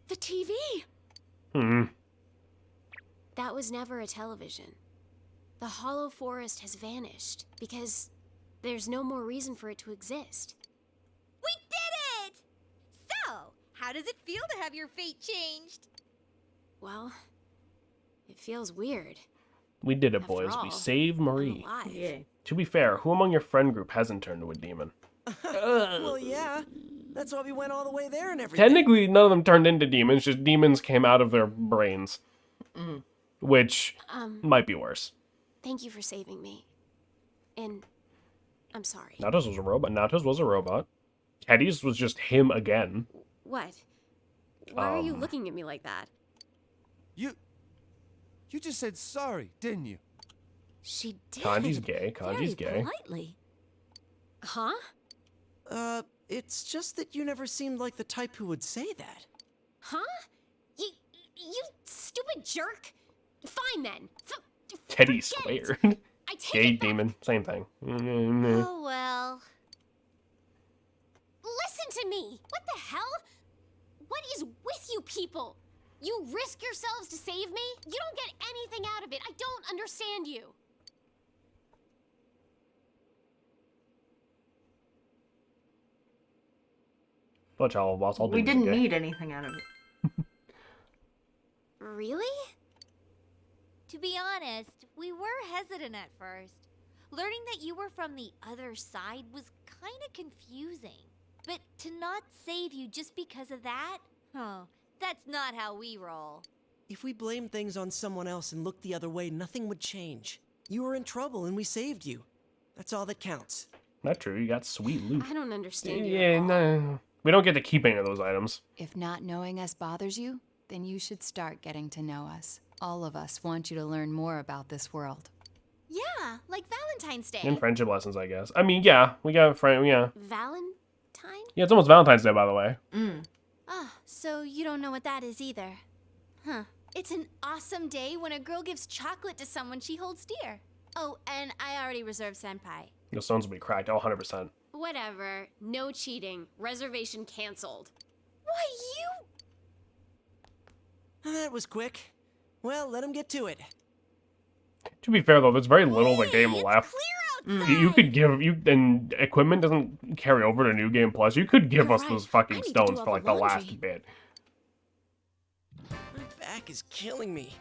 The TV! Hmm. That was never a television. The Hollow Forest has vanished because there's no more reason for it to exist. We did it! So, how does it feel to have your fate changed? Well, it feels weird. We did it, After boys. We all, saved I'm Marie. alive. Yeah. To be fair, who among your friend group hasn't turned into a demon? Well, yeah. That's why we went all the way there and everything. Technically, none of them turned into demons, just demons came out of their brains. Which might be worse. Thank you for saving me. And I'm sorry. Natos was a robot. Natos was a robot. Teddy's was just him again. What? Why are you looking at me like that? You just said sorry, didn't you? She did. Kanji's gay. Kanji's Very gay. politely. Huh? It's just that you never seemed like the type who would say that. Huh? You stupid jerk. Fine then. Teddy forget it. squared. I take Gay it back. demon. Same thing. Oh, well. Listen to me. What the hell? What is with you people? You risk yourselves to save me? You don't get anything out of it. I don't understand you. But child boss, all We demons are didn't gay. need anything out of it. Really? To be honest, we were hesitant at first. Learning that you were from the other side was kind of confusing. But to not save you just because of that? Oh, that's not how we roll. If we blamed things on someone else and looked the other way, nothing would change. You were in trouble and we saved you. That's all that counts. Not true. You got sweet loot. I don't understand you. Yeah, at all. no. We don't get to keep any of those items. If not knowing us bothers you, then you should start getting to know us. All of us want you to learn more about this world. Yeah, like Valentine's Day. And friendship lessons, I guess. I mean, yeah. We got a friend. Yeah. Valentine? Yeah, it's almost Valentine's Day, by the way. Ah, so you don't know what that is either. Huh. It's an awesome day when a girl gives chocolate to someone she holds dear. Oh, and I already reserved Senpai. Your stones will be cracked. Oh, 100%. Whatever. No cheating. Reservation canceled. Why, you... That was quick. Well, let him get to it. To be fair, though, there's very little of the game It's left. clear outside! You could give and equipment doesn't carry over to New Game Plus. You could give You're us right. those I fucking need to stones do for all like the the last laundry. bit. My back is killing me.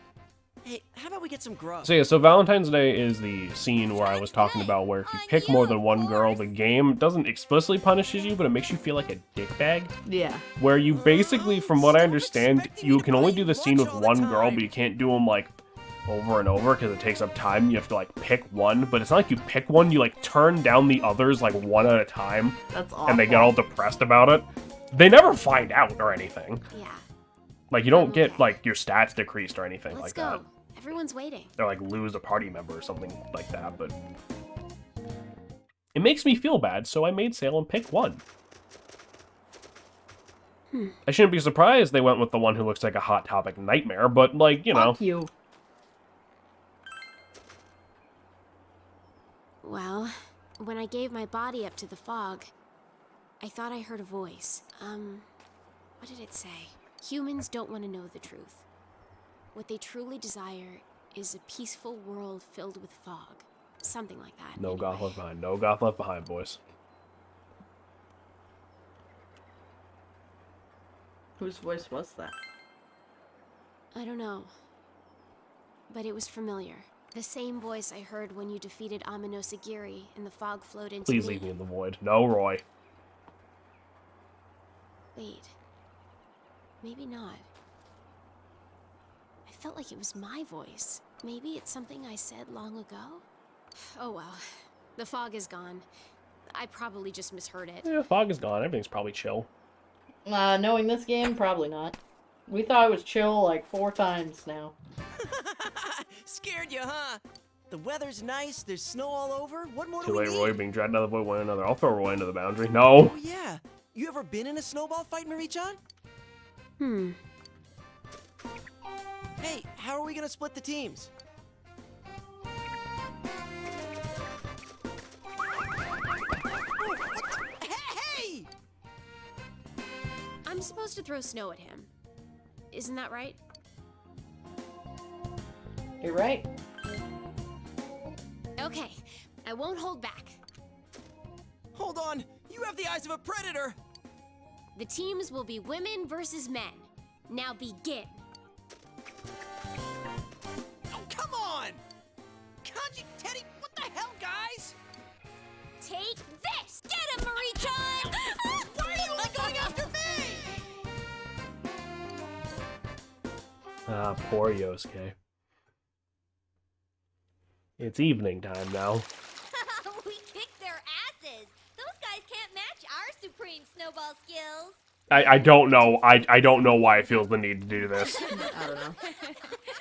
Hey, how about we get some grub? So yeah, so Valentine's Day is the scene where I was talking about where if you pick more than one girl, the game doesn't explicitly punishes you, but it makes you feel like a dickbag. Yeah. Where you basically, from what I understand, expecting you me to can only play do the scene with lunch all the one girl, time. but you can't do them like over and over because it takes up time. You have to like pick one, but it's not like you pick one, you like turn down the others like one at a time, That's awful. and they get all depressed about it. They never find out or anything. Yeah. Like you don't Okay. get like your stats decreased or anything Let's like go. that. Everyone's waiting. Or like lose a party member or something like that, but it makes me feel bad, so I made Salem pick one. I shouldn't be surprised they went with the one who looks like a Hot Topic nightmare, but like, you know. Fuck you. Well, when I gave my body up to the fog, I thought I heard a voice. What did it say? Humans don't want to know the truth. What they truly desire is a peaceful world filled with fog. Something like that. No goth anyway. left behind. No goth left behind, boys. Whose voice was that? I don't know. But it was familiar. The same voice I heard when you defeated Aminosagiri and the fog flowed into Please me. leave me in the void. No, Roy. Wait. Maybe not. I felt like it was my voice. Maybe it's something I said long ago? Oh well. The fog is gone. I probably just misheard it. Yeah, fog is gone. Everything's probably chill. Knowing this game, probably not. We thought it was chill like 4 times now. Scared you, huh? The weather's nice, there's snow all over. What more Too do we late, need? Roy being dragged out of the void one another. I'll throw Roy into the boundary. No. Oh yeah. You ever been in a snowball fight, Marie-chan? Hey, how are we gonna split the teams? Hey! I'm supposed to throw snow at him. Isn't that right? You're right. Okay, I won't hold back. Hold on, you have the eyes of a predator! The teams will be women versus men. Now begin. Oh, come on! Kanji, Teddy, what the hell, guys? Take this! Get him, Marie-chan! Why are you only going after me? Ah, poor Yosuke. It's evening time now. We kicked their asses! Those guys can't match our supreme snowball skills! I don't know. I don't know why it feels the need to do this. I don't know.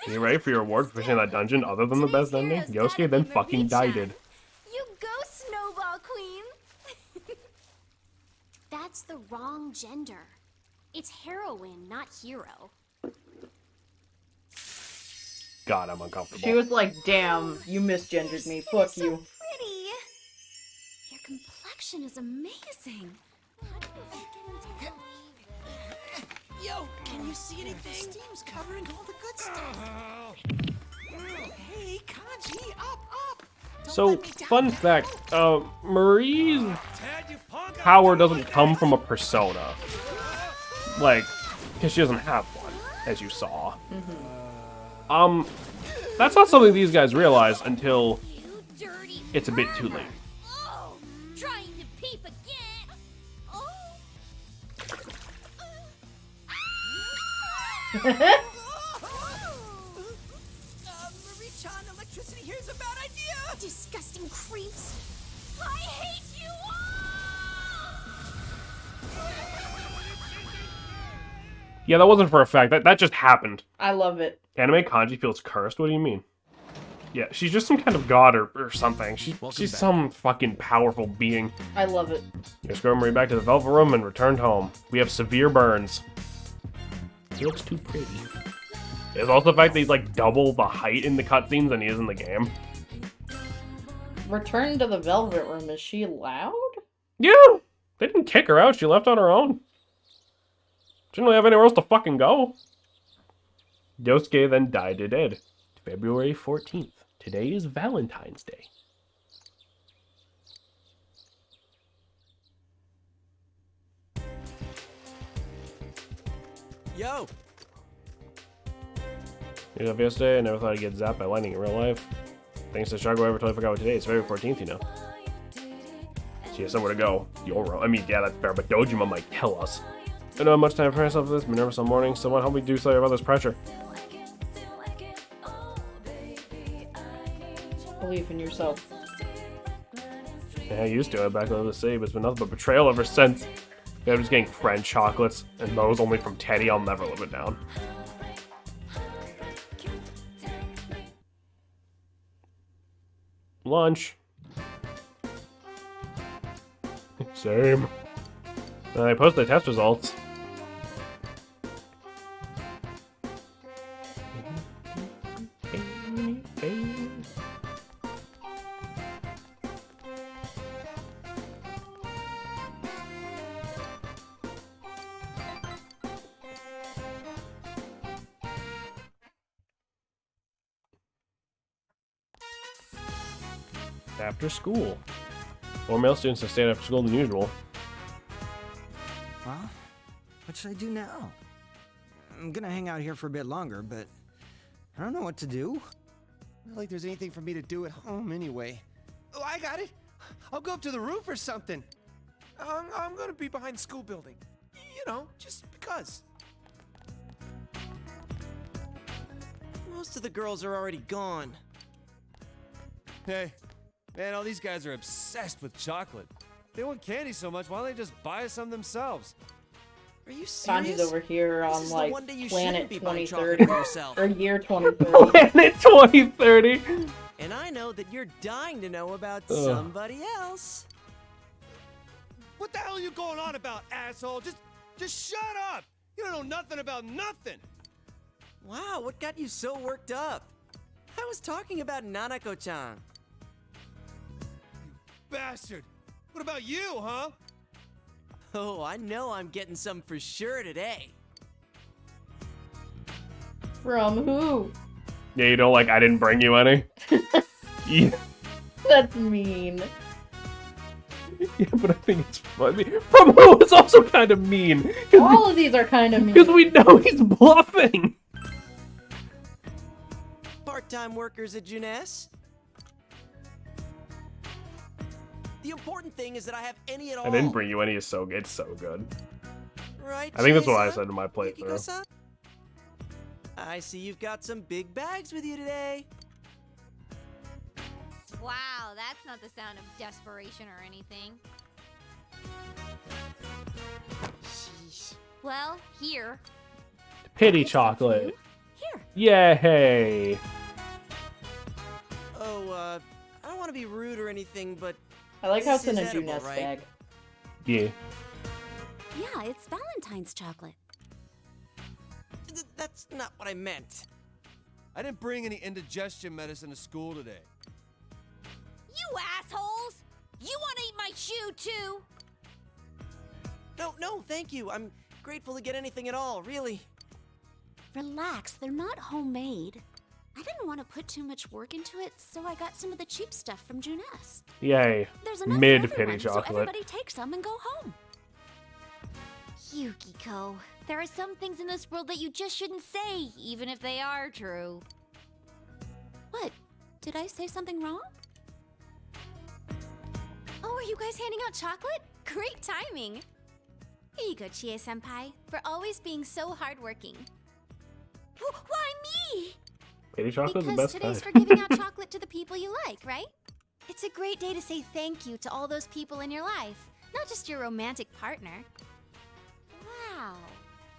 You ready for your award for finishing that dungeon other than the best ending? Yosuke then fucking died. You go, Snowball Queen! That's the wrong gender. It's heroine, not hero. God, I'm uncomfortable. She was like, damn, you misgendered me. Fuck you. Pretty! Your complexion is amazing. Yo, can you see anything? Steam's covering all the good stuff. Hey, Kanji, up! So, fun fact, Marie's power doesn't come from a persona. Like, because she doesn't have one, as you saw. That's not something these guys realize until it's a bit too late. Oh, trying to peep again. Oh. Marie-chan, electricity here's a bad idea! Disgusting creeps. I hate you all! Yeah, that wasn't for a fact. That just happened. I love it. Anime Kanji feels cursed? What do you mean? Yeah, she's just some kind of god or something. She's some fucking powerful being. I love it. Just go Marie back to the Velvet Room and returned home. We have severe burns. He looks too pretty. There's also the fact that he's like double the height in the cutscenes than he is in the game. Return to the Velvet Room. Is she loud? Yeah! They didn't kick her out. She left on her own. She didn't really have anywhere else to fucking go. Yosuke then died dead. February 14th. Today is Valentine's Day. Yo! Here's up yesterday. I never thought I'd get zapped by lightning in real life. Thanks to Struggle, I ever totally forgot what today is. February 14th, you know. So you have somewhere to go. Yoro. I mean, yeah, that's fair, but Dojima might kill us. I don't have much time to prepare myself for this. Been nervous all morning. Someone help me do something about this pressure. Believe in yourself. Yeah, I used to. I back in the city, but it's been nothing but betrayal ever since. Yeah, I'm just getting French chocolates, and those only from Teddy. I'll never live it down. Lunch. Same. And I posted the test results. After school. More male students have stayed after school than usual. Well, what should I do now? I'm gonna hang out here for a bit longer, but I don't know what to do. Not like there's anything for me to do at home anyway. Oh, I got it. I'll go up to the roof or something. I'm gonna be behind the school building. You know, just because. Most of the girls are already gone. Hey, man, all these guys are obsessed with chocolate. They want candy so much, why don't they just buy us some themselves? Are you serious? Sanji's over here This on is the like one day you planet shouldn't be buying 2030 chocolate for yourself. or year 2030. Planet 2030. And I know that you're dying to know about Ugh. somebody else. What the hell are you going on about, asshole? Just shut up! You don't know nothing about nothing! Wow, what got you so worked up? I was talking about Nanako-chan. Bastard! What about you, huh? Oh, I know I'm getting some for sure today. From who? Yeah, you don't like I didn't bring you any? Yeah. That's mean. Yeah, but I think it's funny. From who is also kind of mean. All of these are kind of mean. Because we know he's bluffing. Part-time workers at Junes. The important thing is that I have any at all. I didn't bring you any. It's so good. Right, I think that's what I Chie-san? said in my playthrough. Yukiko-san? I see you've got some big bags with you today. Wow, that's not the sound of desperation or anything. Sheesh. Well, here. Pity chocolate. Here. Yay. Oh, I don't want to be rude or anything, but I like how it's this in a is edible, Junes right? bag. Yeah. Yeah, it's Valentine's chocolate. That's not what I meant. I didn't bring any indigestion medicine to school today. You assholes! You want to eat my shoe too? No, thank you. I'm grateful to get anything at all, really. Relax, they're not homemade. I didn't want to put too much work into it, so I got some of the cheap stuff from Junes. Yay. There's enough Mid for pity everyone, so chocolate. everybody take some and go home. Yukiko, there are some things in this world that you just shouldn't say, even if they are true. What? Did I say something wrong? Oh, are you guys handing out chocolate? Great timing! Here you go, Chie-senpai, for always being so hardworking. Why me? Pity chocolate's the Because best today's kind. for giving out chocolate to the people you like, right? It's a great day to say thank you to all those people in your life, not just your romantic partner. Wow,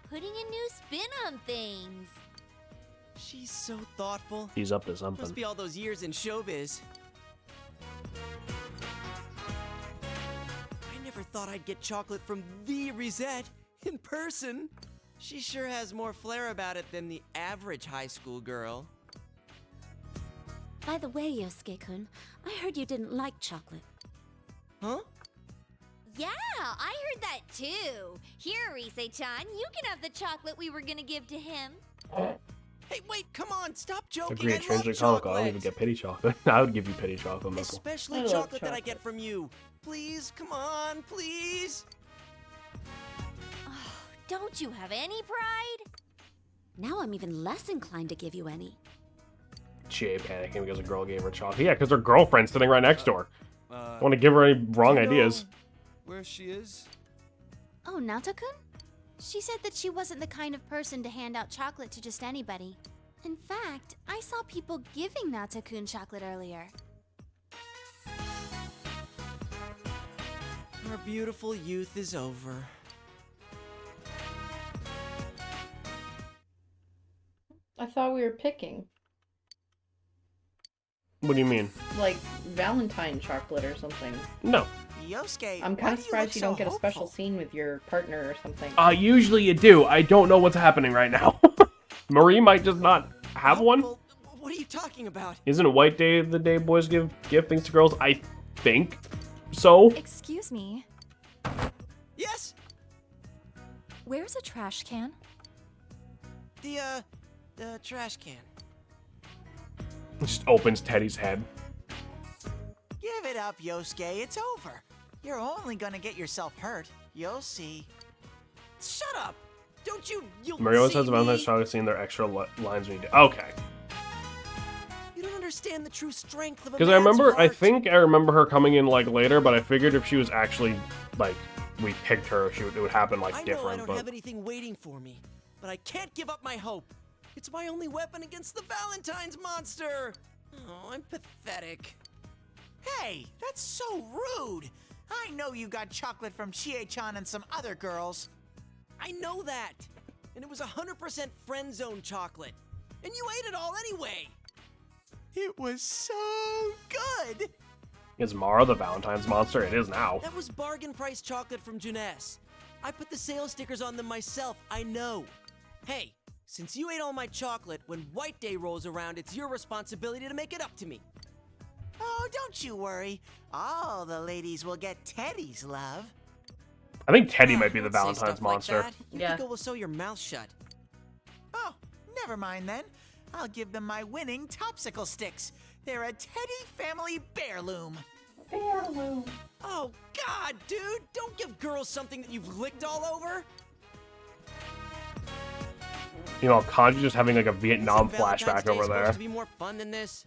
putting a new spin on things. She's so thoughtful. He's up to Must something. be all those years in showbiz. I never thought I'd get chocolate from the Risette in person. She sure has more flair about it than the average high school girl. By the way, Yosuke-kun, I heard you didn't like chocolate. Huh? Yeah, I heard that too. Here, Rise-chan, you can have the chocolate we were gonna give to him. Hey, wait, come on, stop joking. Agree, I love intrinsic comical. I don't chocolate. even get pity chocolate. I would give you pity chocolate, Michael. Especially I love chocolate that I chocolate. get from you. Please, come on, please. Don't you have any pride? Now I'm even less inclined to give you any. Chie panicking because a girl gave her chocolate. Yeah, because her girlfriend's sitting right next door. Uh, I want to give her any wrong do you know ideas. where she is? Oh, Nato-kun? She said that she wasn't the kind of person to hand out chocolate to just anybody. In fact, I saw people giving Nato-kun chocolate earlier. Our beautiful youth is over. I thought we were picking. What do you mean? Like Valentine chocolate or something. No. Yosuke, I'm why kind do of you look surprised you so don't get a special hopeful? scene with your partner or something. Usually you do. I don't know what's happening right now. Marie might just not have one. Hopeful? What are you talking about? Isn't it White Day the day boys give things to girls? I think so. Excuse me, Yes, where's a trash can? the trash can. Just opens Teddy's head. Give it up, Yosuke. It's over. You're only gonna get yourself hurt. You'll see. Shut up! Don't you? You'll Marie always see has a Valentine's me. chocolate scene. Their extra lines we do. Okay. You don't understand the true strength of a Because I man's remember, I heart. think I remember her coming in like later, but I figured if she was actually like we picked her, it would happen like I know I different. don't But have anything waiting for me, but I can't give up my hope. It's my only weapon against the Valentine's monster! Oh, I'm pathetic. Hey, that's so rude. I know you got chocolate from Chie-chan and some other girls. I know that! And it was 100% friend zone chocolate. And you ate it all anyway! It was so good! Is Mara the Valentine's monster? It is now. That was bargain price chocolate from Juness. I put the sale stickers on them myself, I know. Hey, since you ate all my chocolate, when White Day rolls around, it's your responsibility to make it up to me. Oh, don't you worry. All the ladies will get Teddy's love. I think Teddy might be the Don't say Valentine's stuff like monster. that. You Yeah. think it will sew your mouth shut. Oh, never mind then. I'll give them my winning Topsicle sticks. They're a Teddy family heirloom. Heirloom. Oh, God, dude! Don't give girls something that you've licked all over! You know, Kanji just having like a Vietnam Isn't Valentine's flashback Day over supposed there. to be more fun than this?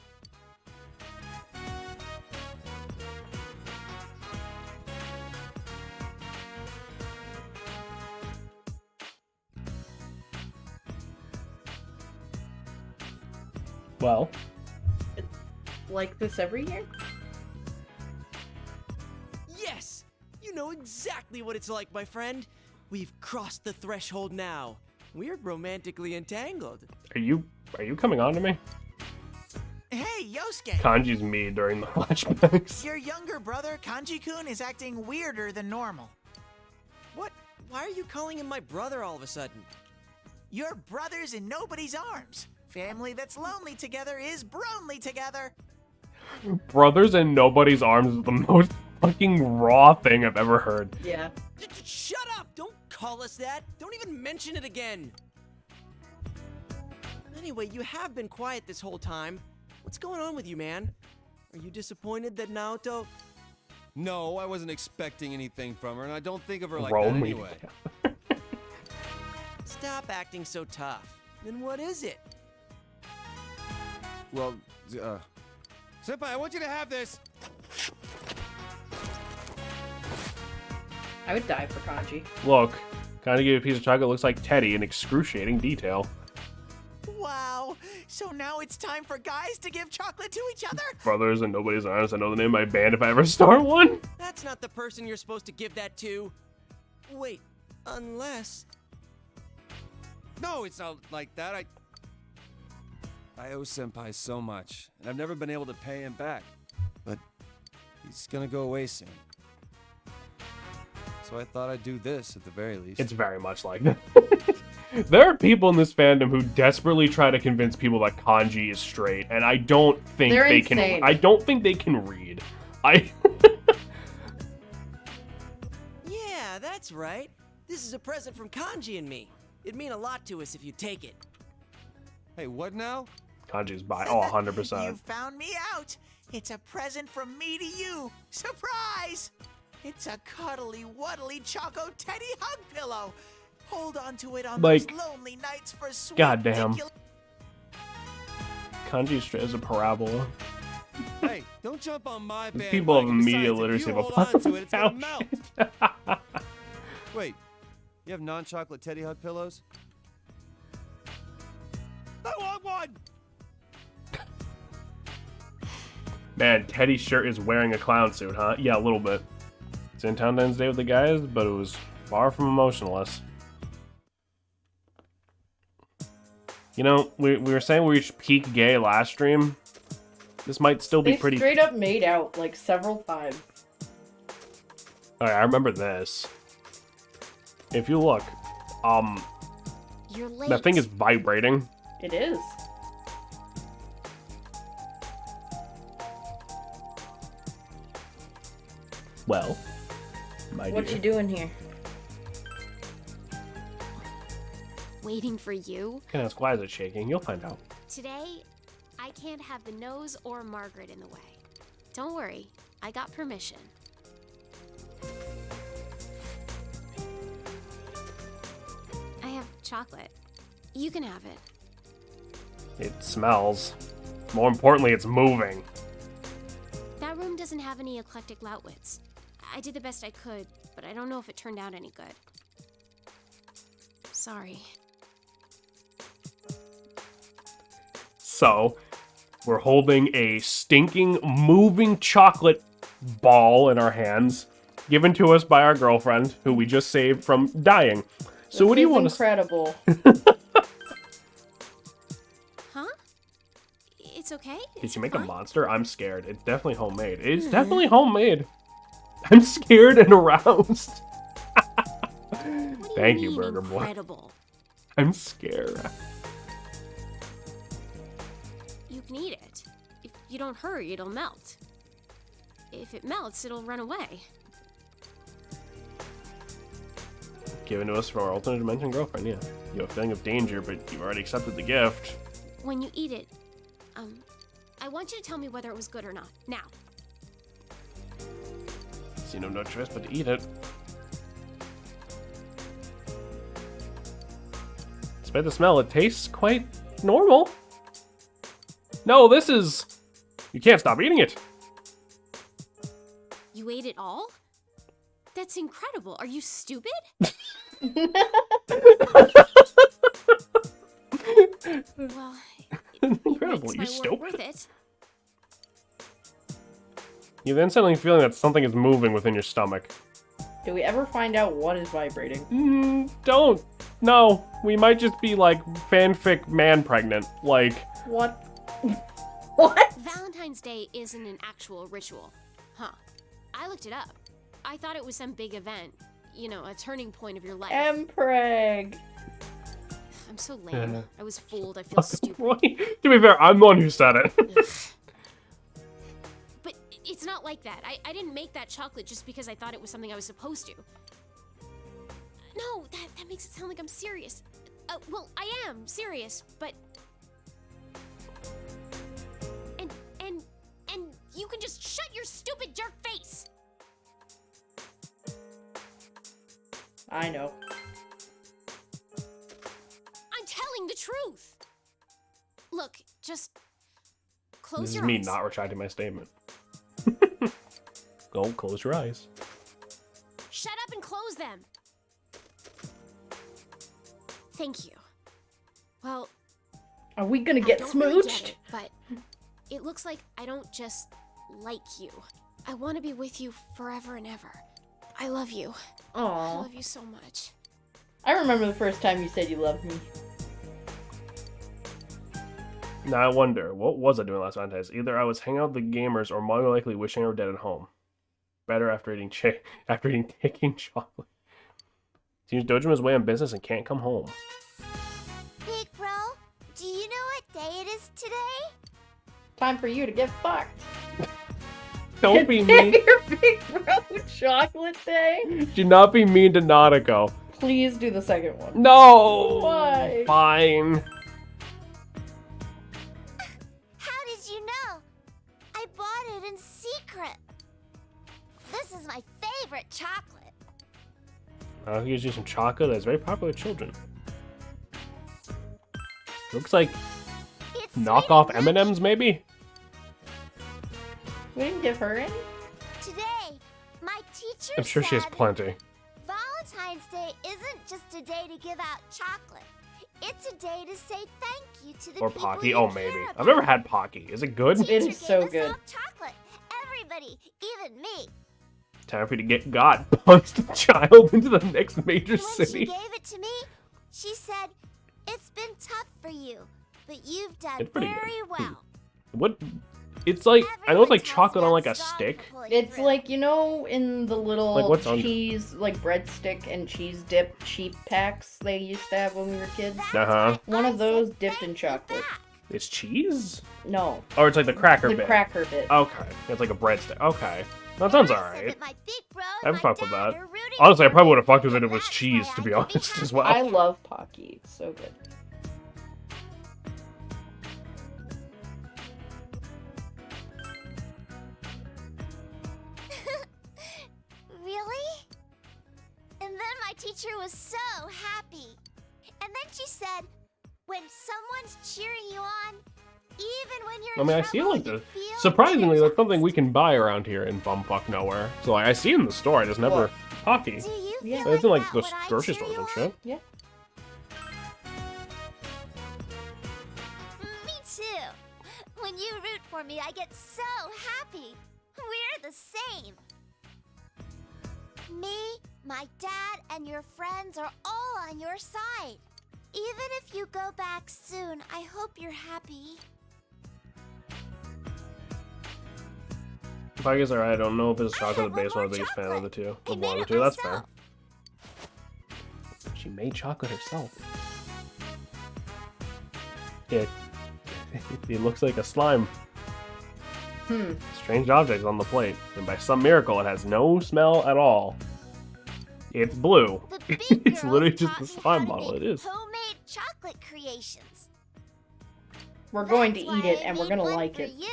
Well, Like this every year? Yes! You know exactly what it's like, my friend. We've crossed the threshold now. We're romantically entangled. are you coming on to me? Hey, Yosuke. Kanji's me during the flashbacks. Your younger brother, Kanji-kun, is acting weirder than normal. What? Why are you calling him my brother all of a sudden? You're brothers in nobody's arms. Family that's lonely together is bronely together. Brothers in Nobody's Arms is the most fucking raw thing I've ever heard. Yeah. Shut up! Don't call us that! Don't even mention it again! Anyway, you have been quiet this whole time. What's going on with you, man? Are you disappointed that Naoto... No, I wasn't expecting anything from her, and I don't think of her like Rome that we- anyway. Stop acting so tough. Then what is it? Well, Senpai, I want you to have this. I would die for Kanji. Look, Kanji gave a piece of chocolate looks like Teddy in excruciating detail. Wow. So now it's time for guys to give chocolate to each other? Brothers in Nobody's Arms. I know the name of my band if I ever start one. That's not the person you're supposed to give that to. Wait, unless... No, it's not like that. I owe Senpai so much, and I've never been able to pay him back. But he's gonna go away soon. So I thought I'd do this at the very least. It's very much like that. There are people in this fandom who desperately try to convince people that Kanji is straight, and I don't think They're they insane. can. I don't think they can read. Yeah, that's right. This is a present from Kanji and me. It'd mean a lot to us if you take it. Hey, what now? Kanji's bi. Oh, 100%. You found me out. It's a present from me to you. Surprise! It's a cuddly, wuddly Choco Teddy hug pillow. Hold on to it on Like, those lonely nights for sweet goddamn. Nicola- Kanji is straight as a parabola. Hey, don't jump on my These bandwagon. people have media Besides, if literacy you of a hold on to it, it's gonna fucking melt. Wait, you have non-chocolate Teddy hug pillows? I want one! Man, Teddy's shirt is wearing a clown suit, huh? Yeah, a little bit. It's in town Wednesday with the guys, but it was far from emotionless. You know, we were saying we reached peak gay last stream. This might still be They pretty... straight up made out like several times. Alright, I remember this. If you look, You're late. that thing is vibrating. It is. Well, my What dear. you doing here? Waiting for you. You can ask why is it shaking. You'll find out. Today, I can't have the nose or Margaret in the way. Don't worry, I got permission. I have chocolate. You can have it. It smells. More importantly, it's moving. That room doesn't have any eclectic loutwits. I did the best I could, but I don't know if it turned out any good. Sorry. So, we're holding a stinking, moving chocolate ball in our hands, given to us by our girlfriend, who we just saved from dying. So This what do you is want to... incredible. Huh? It's okay? Did you make a monster? I'm scared. It's definitely homemade. It's definitely homemade. I'm scared and aroused. Thank you, Burger Boy. Incredible. I'm scared. You can eat it. If you don't hurry, it'll melt. If it melts, it'll run away. Given to us from our alternate dimension girlfriend, yeah. You have a feeling of danger, but you've already accepted the gift. When you eat it, I want you to tell me whether it was good or not. Now. So you have no choice but to eat it. Despite the smell, it tastes quite normal. No, this is... You can't stop eating it. You ate it all? That's incredible. Are you stupid? Well, Incredible, it you makes my work stupid. worth it. You then suddenly feeling that something is moving within your stomach. Do we ever find out what is vibrating? Don't. No, we might just be like fanfic man pregnant. Like, What? What? Valentine's Day isn't an actual ritual. Huh. I looked it up. I thought it was some big event. You know, a turning point of your life. Mpreg. I'm so lame. I was fooled. I feel stupid. to be fair, I'm the one who said it. But it's not like that. I didn't make that chocolate just because I thought it was something I was supposed to. No, that makes it sound like I'm serious. Well, I am serious, but... And you can just shut your stupid jerk face! I know. I'm telling the truth! Look, just... Close This is your me eyes. not retracting my statement. Go, close your eyes. Shut up and close them! Thank you. Well... Are we gonna get I don't really smooched? get it, but it looks like I don't just like you. I want to be with you forever and ever. I love you. I Aw. love you so much. I remember the first time you said you loved me. Now I wonder, what was I doing last Valentine's? Either I was hanging out with the gamers or more likely wishing I were dead at home. Better after eating taking chocolate. Seems Dojima is away on business and can't come home. Big bro, do you know what day it is today? Time for you to get fucked. Don't be mean. Your big bro chocolate day. Do not be mean to Nanako. Please do the second one. No! Why? Fine. How did you know? I bought it in secret. This is my favorite chocolate. I'll give you some chocolate that's very popular with children. Looks like It's knockoff sweet and M&Ms, maybe? We didn't give her any? Today, my teacher I'm sure she has said plenty. Valentine's Day isn't just a day to give out chocolate. It's a day to say thank you to the Or people Pocky. you Oh, care maybe. about. I've never had Pocky. Is it good? It Teacher is so gave us good. all chocolate. Everybody, even me. Time for you to get God. Punch the child into the next major When she city. gave it to me, she said, "It's been tough for you, but you've done It's pretty good. very well." What? It's like, I know it's like Everyone tells chocolate on about like a strong stick. people like It's you. like, you know, in the little Like, what's on- cheese, like breadstick and cheese dip cheap packs they used to have when we were kids? Uh-huh. One I of those said dipped thank in you chocolate. back. It's cheese? No, Or it's like the cracker the bit. cracker bit. Okay. It's like a breadstick. Okay. That sounds I said alright. that my big bro I and haven't my fucked with dad that. are rooting Honestly, I for probably me, would have fucked with it and if it was that's cheese, why to I be can honest, as happy. well. I love Pocky. It's so good. Really? And then my teacher was so happy. And then she said, when someone's cheering you on, even when you're I mean, I in see trouble, like you the feel surprisingly that's something energized. we can buy around here in bumfuck nowhere. So like I see it in the store, I just never What? Pocky. Do you Yeah. feel It's in like that the when I grocery cheer stores you and on? shit. Yeah. Me too. for me, I get so happy. We're the same. Me, my dad, and your friends are all on your side. Even if you go back soon, I hope you're happy. If I guess alright, I don't know if it's chocolate have base one one of the more biggest fan of the two. I Of made one of it the two, that's fair. myself. She made chocolate herself. It looks like a slime. Strange object on the plate, and by some miracle, it has no smell at all. It's blue. The big It's girls literally just taught a me how slime to bottle. make It is. homemade chocolate creations. We're going to That's eat why it, I and we're made gonna one like for it. You.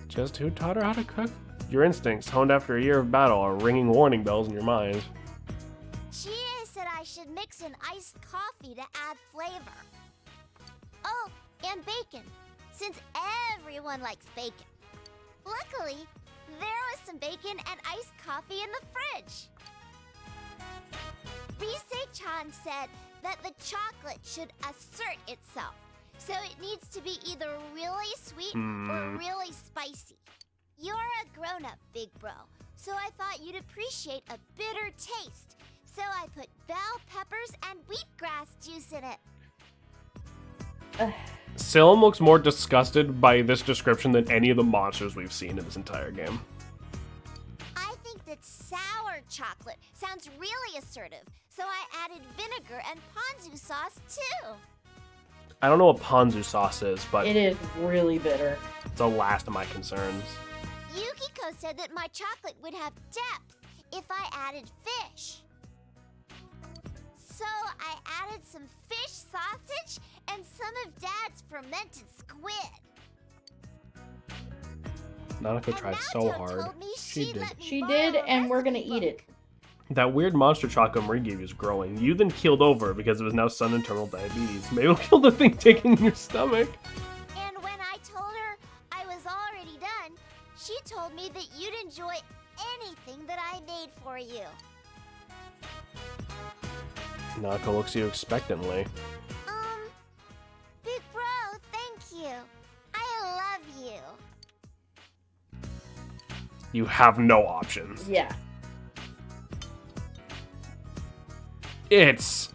Just who taught her how to cook? Your instincts, honed after a year of battle, are ringing warning bells in your mind. Chia said I should mix in iced coffee to add flavor. Oh, and bacon, since everyone likes bacon. Luckily, there was some bacon and iced coffee in the fridge. Rise-chan said that the chocolate should assert itself, so it needs to be either really sweet or really spicy. You're a grown-up, big bro, so I thought you'd appreciate a bitter taste. So I put bell peppers and wheatgrass juice in it. Salem looks more disgusted by this description than any of the monsters we've seen in this entire game. I think that sour chocolate sounds really assertive, so I added vinegar and ponzu sauce too. I don't know what ponzu sauce is, but It is really bitter. it's the last of my concerns. Yukiko said that my chocolate would have depth if I added fish. So I added some fish sausage and some of Dad's fermented squid. Nanako tried so hard. Told me She she'd did. let me She borrow did, a and we're gonna recipe eat it. That weird monster chocolate Marie gave you is growing. You then keeled over because it was now sudden terminal diabetes. Maybe it'll kill the thing taking in your stomach. And when I told her I was already done, she told me that you'd enjoy anything that I made for you. Nanako looks at you expectantly. Big bro, thank you. I love you. You have no options. Yeah. It's...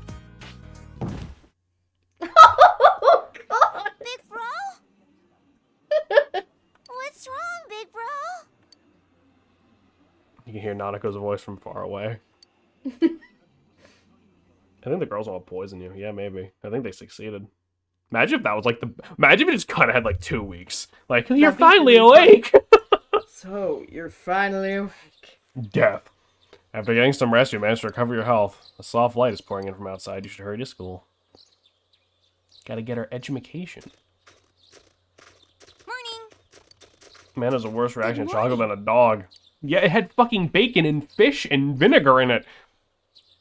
Oh, God! Big bro? What's wrong, big bro? You can hear Nanako's voice from far away. I think the girls all poison you. Yeah, maybe. I think they succeeded. Imagine if that was like the... Imagine if it just cut ahead like 2 weeks. Like, you're be finally really awake! So, you're finally awake. Death. After getting some rest, you managed to recover your health. A soft light is pouring in from outside. You should hurry to school. Gotta get her education. Morning. Man has a worse reaction to chocolate than a dog. Yeah, it had fucking bacon and fish and vinegar in it.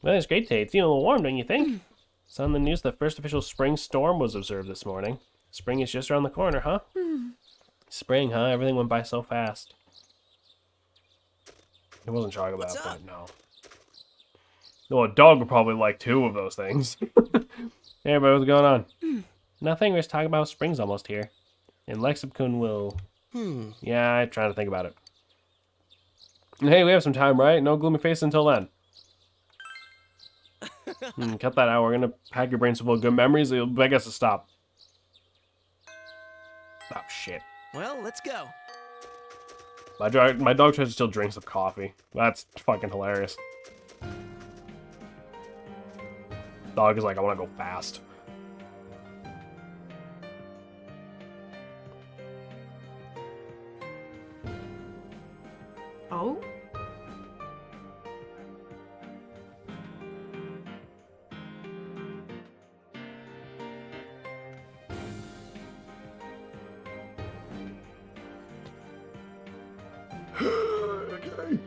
Well, it's great today. It's a little warm, don't you think? Saw in the news the first official spring storm was observed this morning. Spring is just around the corner, huh? Spring, huh? Everything went by so fast. It wasn't chocolate at that point, no. Well, a dog would probably like 2 of those things. Hey, everybody, what's going on? Nothing, we're just talking about spring's almost here. And Lexipkun will... Yeah, I'm trying to think about it. Hey, we have some time, right? No gloomy face until then. Cut that out. We're gonna pack your brains full of good memories. It'll beg us to stop. Oh, shit. Well, let's go. My dog tries to still drink some coffee. That's fucking hilarious. Dog is like, I want to go fast. Oh? Okay.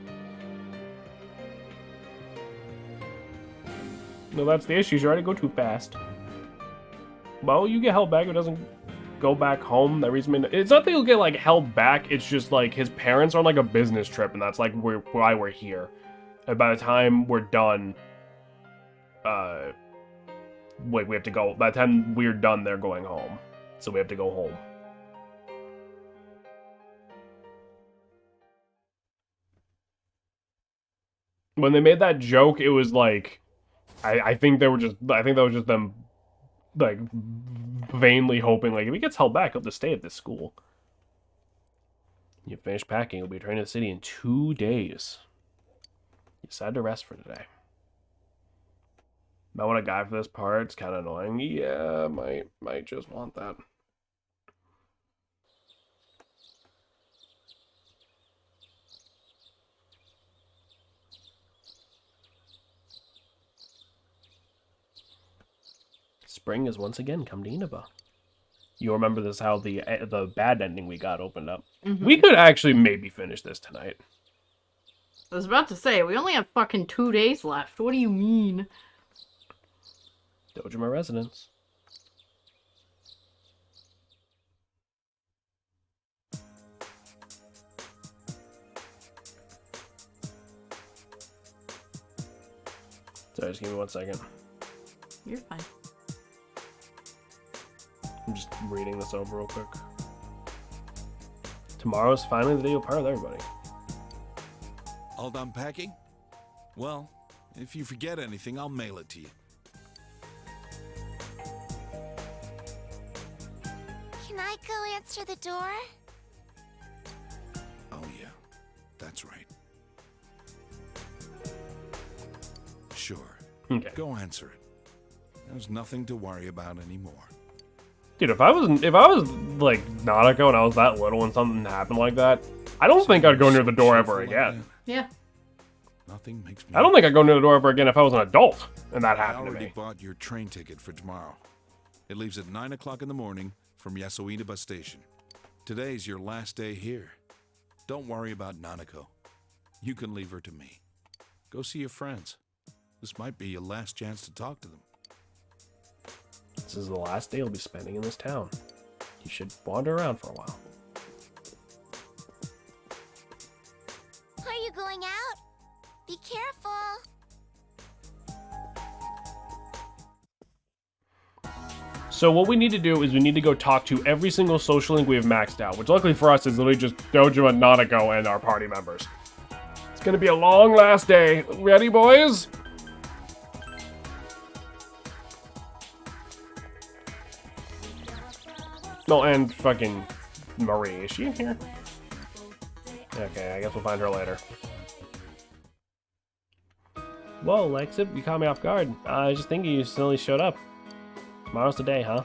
No, that's the issue. You already go too fast. Well, you get held back. It doesn't go back home. That reason, it's not that you'll get like held back. It's just like his parents are on like a business trip, and that's like why we're here. And by the time we're done, wait, we have to go. By the time we're done, they're going home, so we have to go home. when they made that joke, it was like, I think that was just them, like, vainly hoping, like, if he gets held back, he'll just stay at this school. You finish packing, you'll be returning to the city in 2 days. You decide to rest for today. Might want a guy for this part. It's kind of annoying. Yeah, might just want that. Spring has once again come to Inaba. You remember this, how the bad ending we got opened up. Mm-hmm. We could actually maybe finish this tonight. I was about to say, we only have fucking 2 days left. What do you mean? Dojima residence. Sorry, just give me 1 second. You're fine. I'm just reading this over real quick. Tomorrow's finally the day you'll part with everybody. All done packing? Well, if you forget anything, I'll mail it to you. Can I go answer the door? Oh yeah, that's right. Sure. Okay. Go answer it. There's nothing to worry about anymore. Dude, if I was like Nanako and I was that little and something happened like that, I don't think I'd go near the door ever again. Yeah. Nothing makes me. I don't think I'd go near the door ever again if I was an adult and that I happened to already me. bought your train ticket for tomorrow. It leaves at 9 o'clock in the morning from Yasuina bus station. Today's your last day here. Don't worry about Nanako. You can leave her to me. Go see your friends. This might be your last chance to talk to them. This is the last day you'll be spending in this town. You should wander around for a while. Are you going out? Be careful. So what we need to do is we need to go talk to every single social link we have maxed out, which luckily for us is literally just Dojima, Nanako, and our party members. It's gonna be a long last day. Ready, boys? No, and fucking Marie. Is she in here? Okay, I guess we'll find her later. Whoa, Lexip, you caught me off guard. I was just thinking you suddenly showed up. Tomorrow's the day, huh?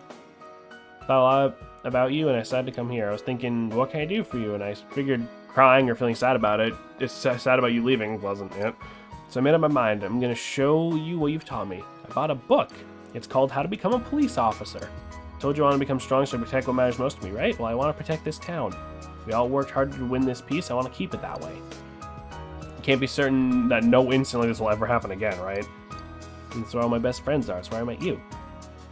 Thought a lot about you and I decided to come here. I was thinking, what can I do for you? And I figured crying or feeling sad about it, it's sad about you leaving, wasn't it? So I made up my mind. I'm gonna show you what you've taught me. I bought a book. It's called How to Become a Police Officer. Told you I want to become strong so I protect what matters most to me, right? Well, I want to protect this town. We all worked hard to win this peace. I want to keep it that way. You can't be certain that no incident like this will ever happen again, right? And that's where all my best friends are. That's where I met you.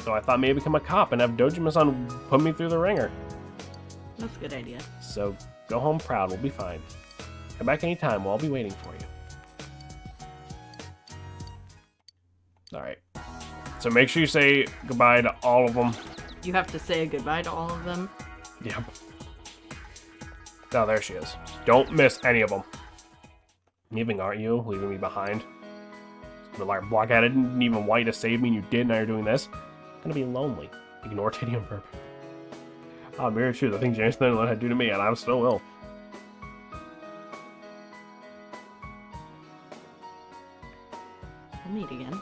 So I thought maybe become a cop and have Dojima-san put me through the ringer. That's a good idea. So go home proud. We'll be fine. Come back anytime. We'll all be waiting for you. Alright. So make sure you say goodbye to all of them. You have to say goodbye to all of them. Yep. Oh, there she is. Don't miss any of them. Leaving, aren't you? Leaving me behind. The like blockheaded didn't even want you to save me and you did, now you're doing this. I'm gonna be lonely. Ignore Titty on purpose. Oh, very true. The thing James Thunderland had to do to me, and I still will. We'll meet again.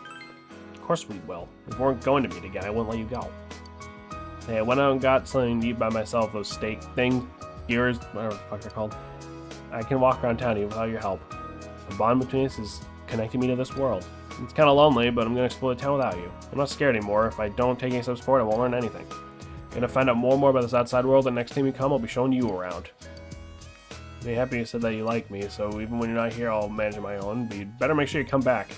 Of course we will. If we weren't going to meet again, I wouldn't let you go. Hey, I went out and got something to eat by myself, those steak things, skewers, whatever the fuck they're called. I can walk around town even without your help. The bond between us is connecting me to this world. It's kind of lonely, but I'm going to explore the town without you. I'm not scared anymore. If I don't take any steps forward, I won't learn anything. I'm going to find out more and more about this outside world, and next time you come, I'll be showing you around. I'm really happy you said that you like me, so even when you're not here, I'll manage my own, but you'd better make sure you come back.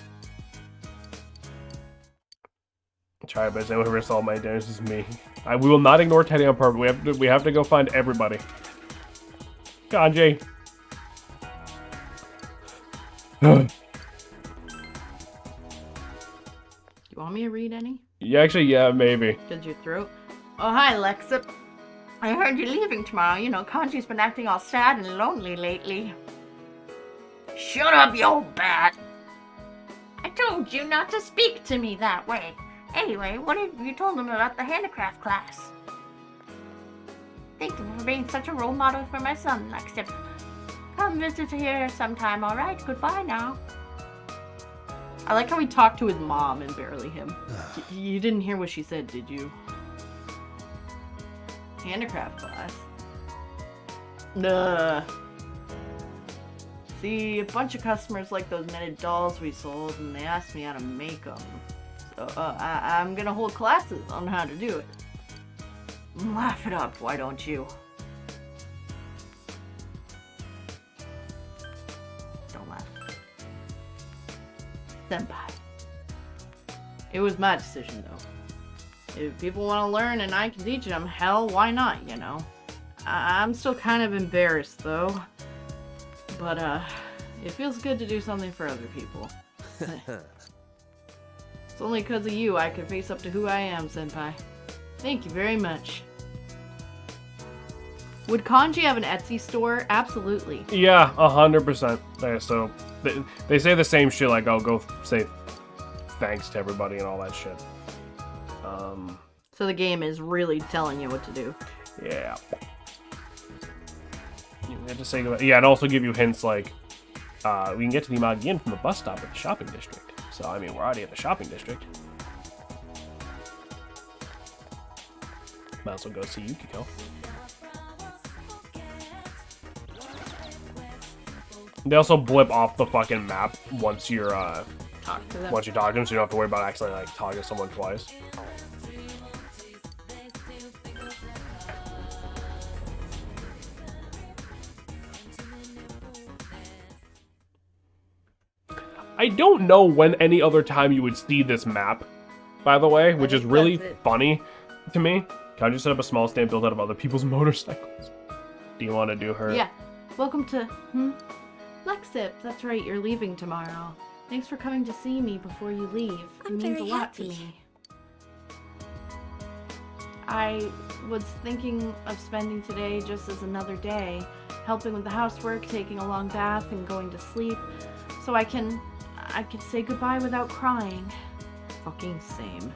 Try, but anyone who risks all my damage is me. We will not ignore Teddy on purpose. We have to go find everybody. Kanji. You want me to read any? Yeah, actually, yeah, maybe. Did your throat? Oh, hi, Lexip. I heard you're leaving tomorrow. You know, Kanji's been acting all sad and lonely lately. Shut up, you old bat. told you not to speak to me that way. Anyway, what have you told them about the handicraft class? Thank you for being such a role model for my son, Lexip. Come visit here sometime, alright? Goodbye now. I like how he talked to his mom and barely him. You didn't hear what she said, did you? Handicraft class. Duh. See, a bunch of customers like those knitted dolls we sold, and they asked me how to make them. So, I'm gonna hold classes on how to do it. Laugh it up, why don't you? Don't laugh. Senpai. It was my decision, though. If people want to learn and I can teach them, hell, why not, you know? I'm still kind of embarrassed, though. But, it feels good to do something for other people. It's only because of you I can face up to who I am, Senpai. Thank you very much. Would Kanji have an Etsy store? Absolutely. Yeah, 100%. Yeah, so they say the same shit, like, oh, go say thanks to everybody and all that shit. So the game is really telling you what to do. Yeah. You have to say goodbye. Yeah, and also give you hints like, we can get to the Magian from the bus stop at the shopping district. So, I mean, we're already at the shopping district. Might as well go see Yukiko. They also blip off the fucking map once you're, talk to them. once you talk to them, so you don't have to worry about accidentally, like, talking to someone twice. I don't know when any other time you would see this map, by the way, which is really funny to me. Kanji set up a small stand built out of other people's motorcycles. Do you want to do her? Yeah. Welcome to, Lexip. That's right, you're leaving tomorrow. Thanks for coming to see me before you leave. It means a lot to me. I was thinking of spending today just as another day, helping with the housework, taking a long bath, and going to sleep, so I can say goodbye without crying. Fucking same.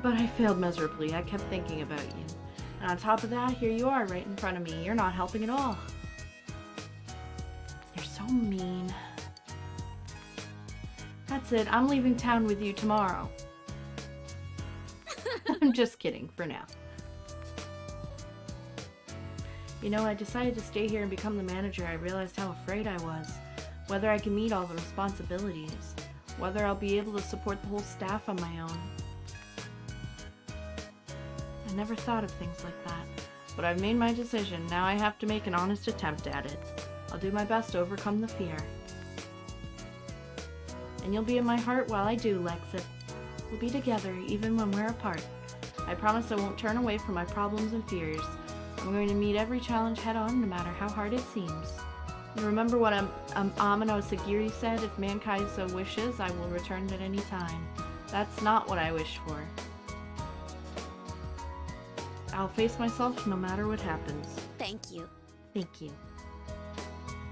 But I failed miserably. I kept thinking about you. And on top of that, here you are right in front of me. You're not helping at all. You're so mean. That's it. I'm leaving town with you tomorrow. I'm just kidding for now. You know, I decided to stay here and become the manager. I realized how afraid I was. Whether I can meet all the responsibilities. Whether I'll be able to support the whole staff on my own. I never thought of things like that. But I've made my decision. Now I have to make an honest attempt at it. I'll do my best to overcome the fear. And you'll be in my heart while I do, Lexip. We'll be together even when we're apart. I promise I won't turn away from my problems and fears. I'm going to meet every challenge head on, no matter how hard it seems. And remember what Amano Sagiri said, if mankind so wishes, I will return at any time. That's not what I wish for. I'll face myself no matter what happens. Thank you. Thank you.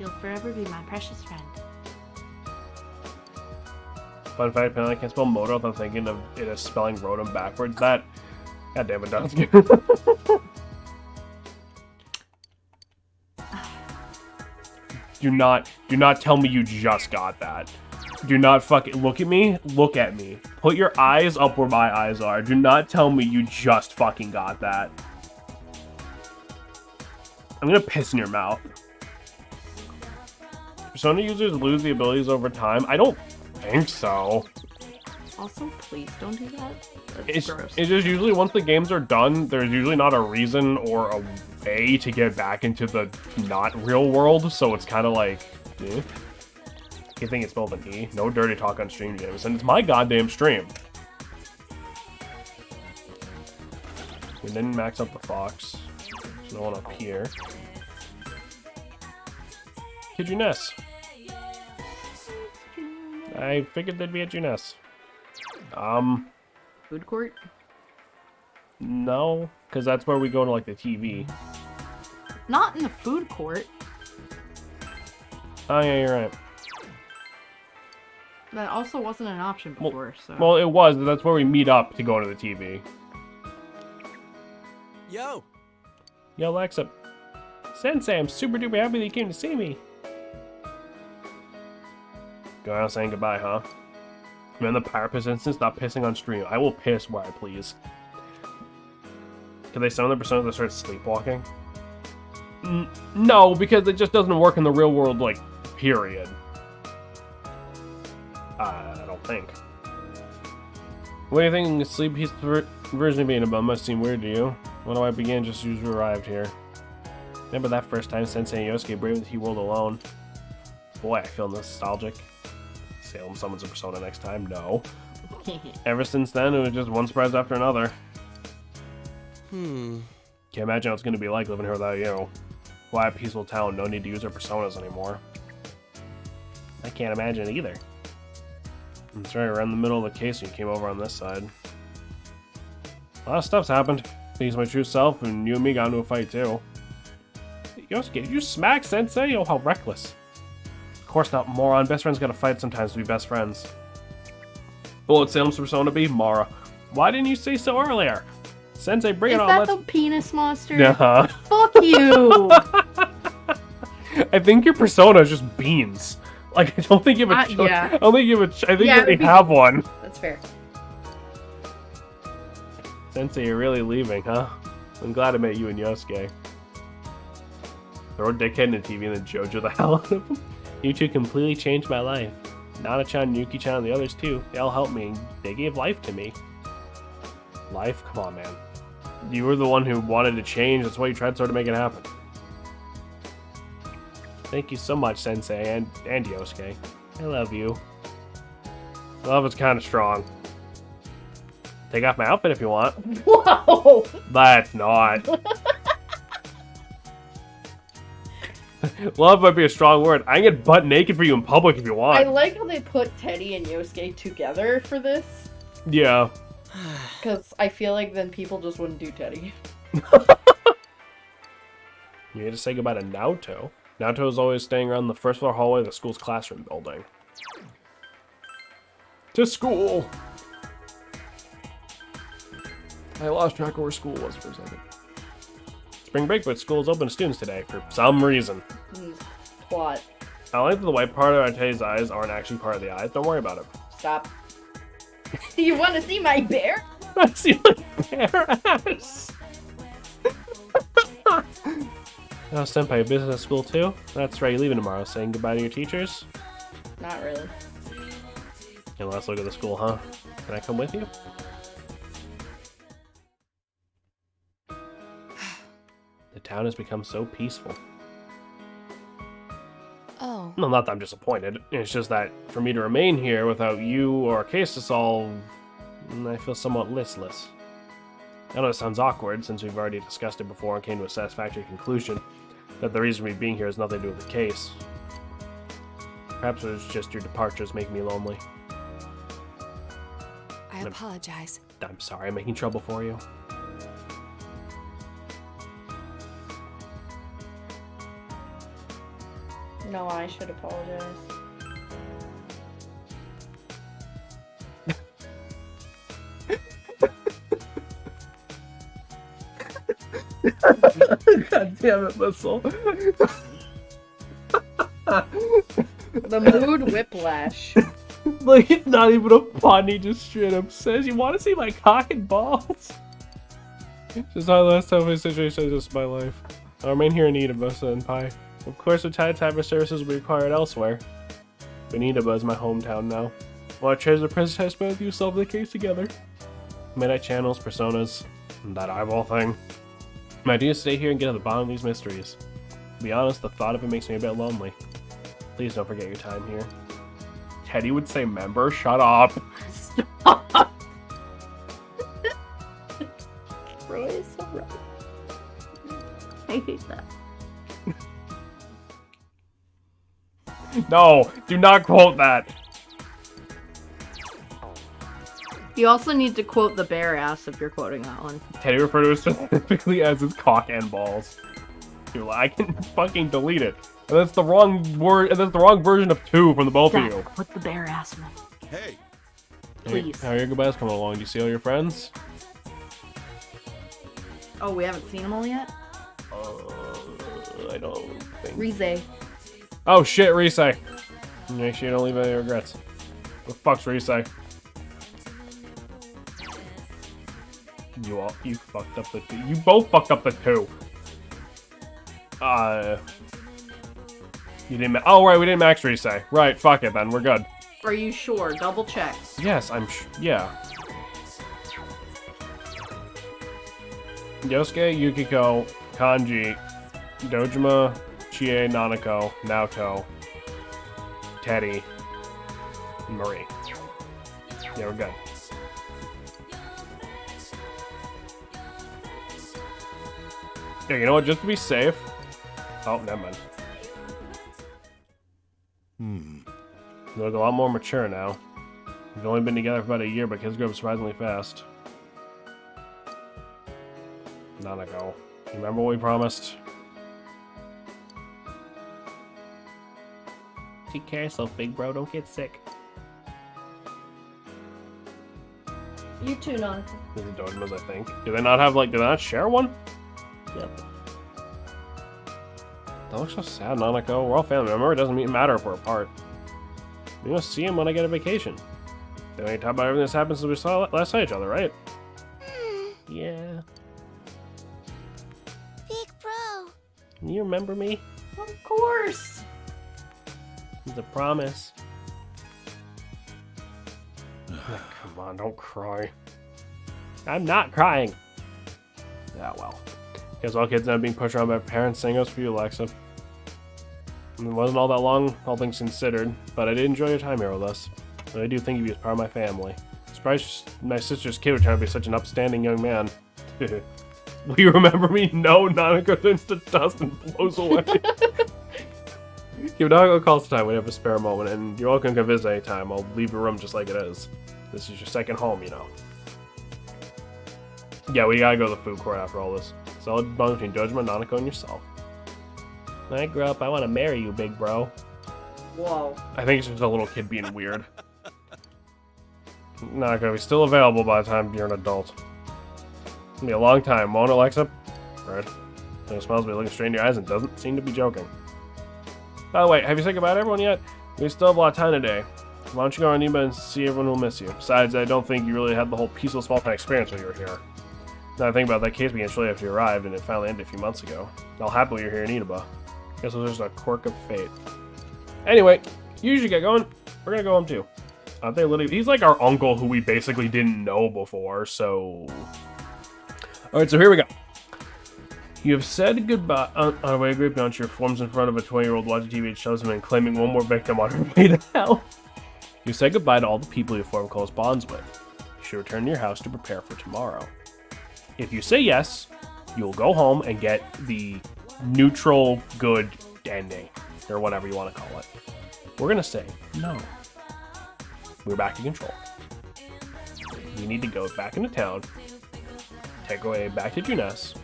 You'll forever be my precious friend. Fun fact, apparently I can't spell moto without thinking of it as spelling Rotom backwards. That, goddamn it, does. Do not tell me you just got that. Do not fucking look at me. Look at me. Put your eyes up where my eyes are. Do not tell me you just fucking got that. I'm gonna piss in your mouth. Persona users lose the abilities over time. I don't think so. Also, please don't do that. It's gross. just usually once the games are done, there's usually not a reason or a way to get back into the not real world, so it's kind of like, eh. You think it's spelled an E? No dirty talk on stream, Jameson. It's my goddamn stream. We didn't max up the fox. There's no one up here. Kid Juness. I figured they'd be at Juness. Food court? No, because that's where we go to, like, the TV. Not in the food court. Oh, yeah, you're right. That also wasn't an option before, so. Well, it was. But that's where we meet up to go to the TV. Yo! Yo, Alexa. Sensei, I'm super duper happy that you came to see me. Go out saying goodbye, huh? Man, the Power Piss instance, stop pissing on stream. I will piss where I please. Can they summon the personas that start sleepwalking? No, because it just doesn't work in the real world, like, period. I don't think. What do you think? Sleep Piece version of being a bum must seem weird to you. When do I begin just as you arrived here? Remember that first time Sensei and Yosuke braved the He World alone? Boy, I feel nostalgic. Salem summons a persona next time? No. Ever since then, it was just one surprise after another. Can't imagine what it's going to be like living here without you. Quiet, peaceful town, no need to use our personas anymore. I can't imagine it either. That's right, we're in the middle of the case and you came over on this side. A lot of stuff's happened. Things my true self, and you and me got into a fight too. Yosuke, did you smack Sensei? Oh, how reckless. Of course not, moron. Best friends gotta fight sometimes to be best friends. Well, it's Salem's persona be Mara. Why didn't you say so earlier? Sensei, bring it on. Is that the penis monster? Yeah. Fuck you! I think your persona is just beans. Like, I don't think you have a yeah. I don't think you have a I think you already have one. That's fair. Sensei, you're really leaving, huh? I'm glad I met you and Yosuke. Throw Dickhead in the TV and then Jojo the hell out of him. You two completely changed my life. Nana-chan, Yuki-chan, and the others too. They all helped me. They gave life to me. Life? Come on, man. You were the one who wanted to change. That's why you tried to make it happen. Thank you so much, Sensei, and Yosuke. I love you. Love is kind of strong. Take off my outfit if you want. Whoa! That's not. Love might be a strong word. I can get butt naked for you in public if you want. I like how they put Teddy and Yosuke together for this. Yeah. Because I feel like then people just wouldn't do Teddy. You need to say goodbye to Naoto. Naoto is always staying around the first floor hallway of the school's classroom building. To school! I lost track of where school was for a second. Spring break, but school is open to students today for some reason. Plot. I like that the white part of Teddy's eyes aren't actually part of the eyes. Don't worry about it. Stop. You want to see my bear? I see my bear ass. Oh, Senpai, business at school too? That's right, you're leaving tomorrow. Saying goodbye to your teachers? Not really. Okay, let's look at the school, huh? Can I come with you? The town has become so peaceful. Oh. No, not that I'm disappointed. It's just that for me to remain here without you or a case to solve, I feel somewhat listless. I know it sounds awkward since we've already discussed it before and came to a satisfactory conclusion that the reason for me being here has nothing to do with the case. Perhaps it was just your departures making me lonely. I apologize. I'm sorry I'm making trouble for you. No, I should apologize. God damn it, Missile. The mood whiplash. Like, it's not even a pun, he just straight up says, you want to see my cock and balls? Just our last time in situation is just my life. I remain here in Inaba, Senpai. Of course, the type of services will be required elsewhere. But Inaba is my hometown now. While I treasure the present time spent with you, solve the case together. Midnight channels, personas, and that eyeball thing. My idea is to stay here and get to the bottom of these mysteries. To be honest, the thought of it makes me a bit lonely. Please don't forget your time here. Teddy would say member, shut up. Stop. Roy is so right. I hate that. No, do not quote that. You also need to quote the bear ass if you're quoting that one. Teddy referred to it specifically as his cock and balls. Dude, I can fucking delete it. And that's the wrong word, and that's the wrong version of 2 from the both of you. Put the bare ass in. Hey, Please. How are your goodbyes coming along? Do you see all your friends? Oh, we haven't seen them all yet? I don't think. Rize. Oh shit, Risei. Make sure you don't leave any regrets. What the fuck's Risei? You fucked up the 2. You both fucked up the 2. You didn't. Oh right, we didn't max Risei. Right, fuck it then. We're good. Are you sure? Double check. Yes, yeah. Yosuke, Yukiko, Kanji, Dojima, Chie, Nanako, Naoto, Teddy, and Marie. Yeah, we're good. Yeah, you know what? Just to be safe. Oh, never mind. You look a lot more mature now. We've only been together for about a year, but kids grow up surprisingly fast. Nanako. You remember what we promised? Take care of yourself, big bro. Don't get sick. You too, Nanako. These are Dojimas, I think. Do they not have, like, do they not share one? Yep. That looks so sad, Nanako. We're all family. Remember, it doesn't matter if we're apart. We must see him when I get a vacation. Then we talk about everything that's happened since we last saw each other, right? Yeah. Big bro. You remember me? Of course. It's a promise. Come on, don't cry. I'm not crying. Yeah, well. Guess all kids end up being pushed around by parents. Same goes for you, Alexa. It wasn't all that long, all things considered, but I did enjoy your time here with us. And I do think of you as part of my family. Surprised my sister's kid would try to be such an upstanding young man. Will you remember me? No, Nanako turns to dust and blows away. Give Nanako a call sometime when you have a spare moment, and you're welcome to come visit anytime. I'll leave your room just like it is. This is your second home, you know. Yeah, we gotta go to the food court after all this. Solid bond between Dojima, Nanako, and yourself. When I grow up, I want to marry you, big bro. Whoa. I think it's just a little kid being weird. Not gonna be still available by the time you're an adult. It's gonna be a long time, won't it, Alexa? Right. It smells me looking straight in your eyes and doesn't seem to be joking. By the way, have you said goodbye to everyone yet? We still have a lot of time today. Why don't you go on Niba and see everyone who'll miss you? Besides, I don't think you really had the whole peaceful small town experience when you were here. Now I think about that case began shortly after you arrived, and it finally ended a few months ago. I'll happily you're here in Inaba. Guess it was just a quirk of fate. Anyway, you should get going. We're gonna go home too. Aren't they literally? He's like our uncle who we basically didn't know before, so... Alright, so here we go. You have said goodbye on our way to Great Beyond. Your forms in front of a 20-year-old watching TV at shows him and claiming one more victim on her way to hell. You said goodbye to all the people you form close bonds with. You should return to your house to prepare for tomorrow. If you say yes, you will go home and get the neutral good ending, or whatever you want to call it. We're gonna say no. We're back in control. We need to go back into town, take away back to Junes,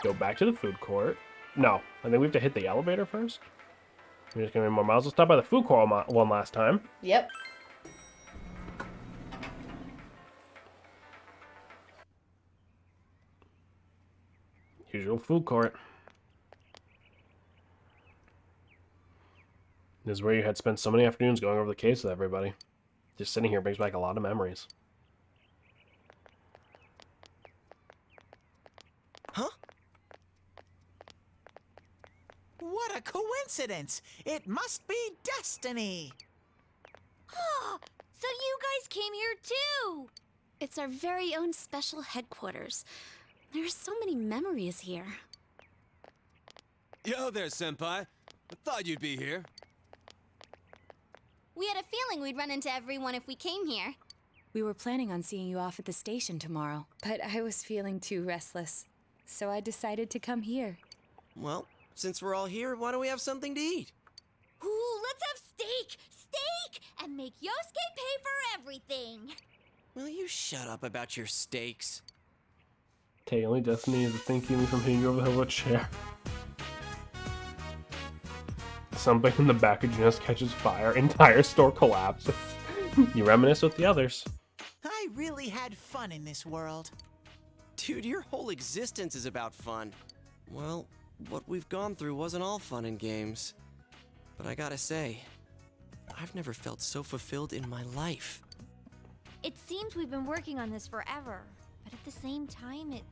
go back to the food court. No, I think we have to hit the elevator first. We're just gonna make more miles. Let's stop by the food court one last time. Yep. Usual food court. This is where you had spent so many afternoons going over the case with everybody. Just sitting here brings back a lot of memories. Huh? What a coincidence! It must be destiny! Oh, so you guys came here too! It's our very own special headquarters. There are so many memories here. Yo there, Senpai. I thought you'd be here. We had a feeling we'd run into everyone if we came here. We were planning on seeing you off at the station tomorrow, but I was feeling too restless, so I decided to come here. Well, since we're all here, why don't we have something to eat? Ooh, let's have steak! Steak! And make Yosuke pay for everything! Will you shut up about your steaks? Okay, only destiny is the thing keeping me from hitting you over the head with a chair. Something in the back of Juness catches fire. Entire store collapses. You reminisce with the others. I really had fun in this world. Dude, your whole existence is about fun. Well, what we've gone through wasn't all fun and games. But I gotta say, I've never felt so fulfilled in my life. It seems we've been working on this forever, but at the same time, it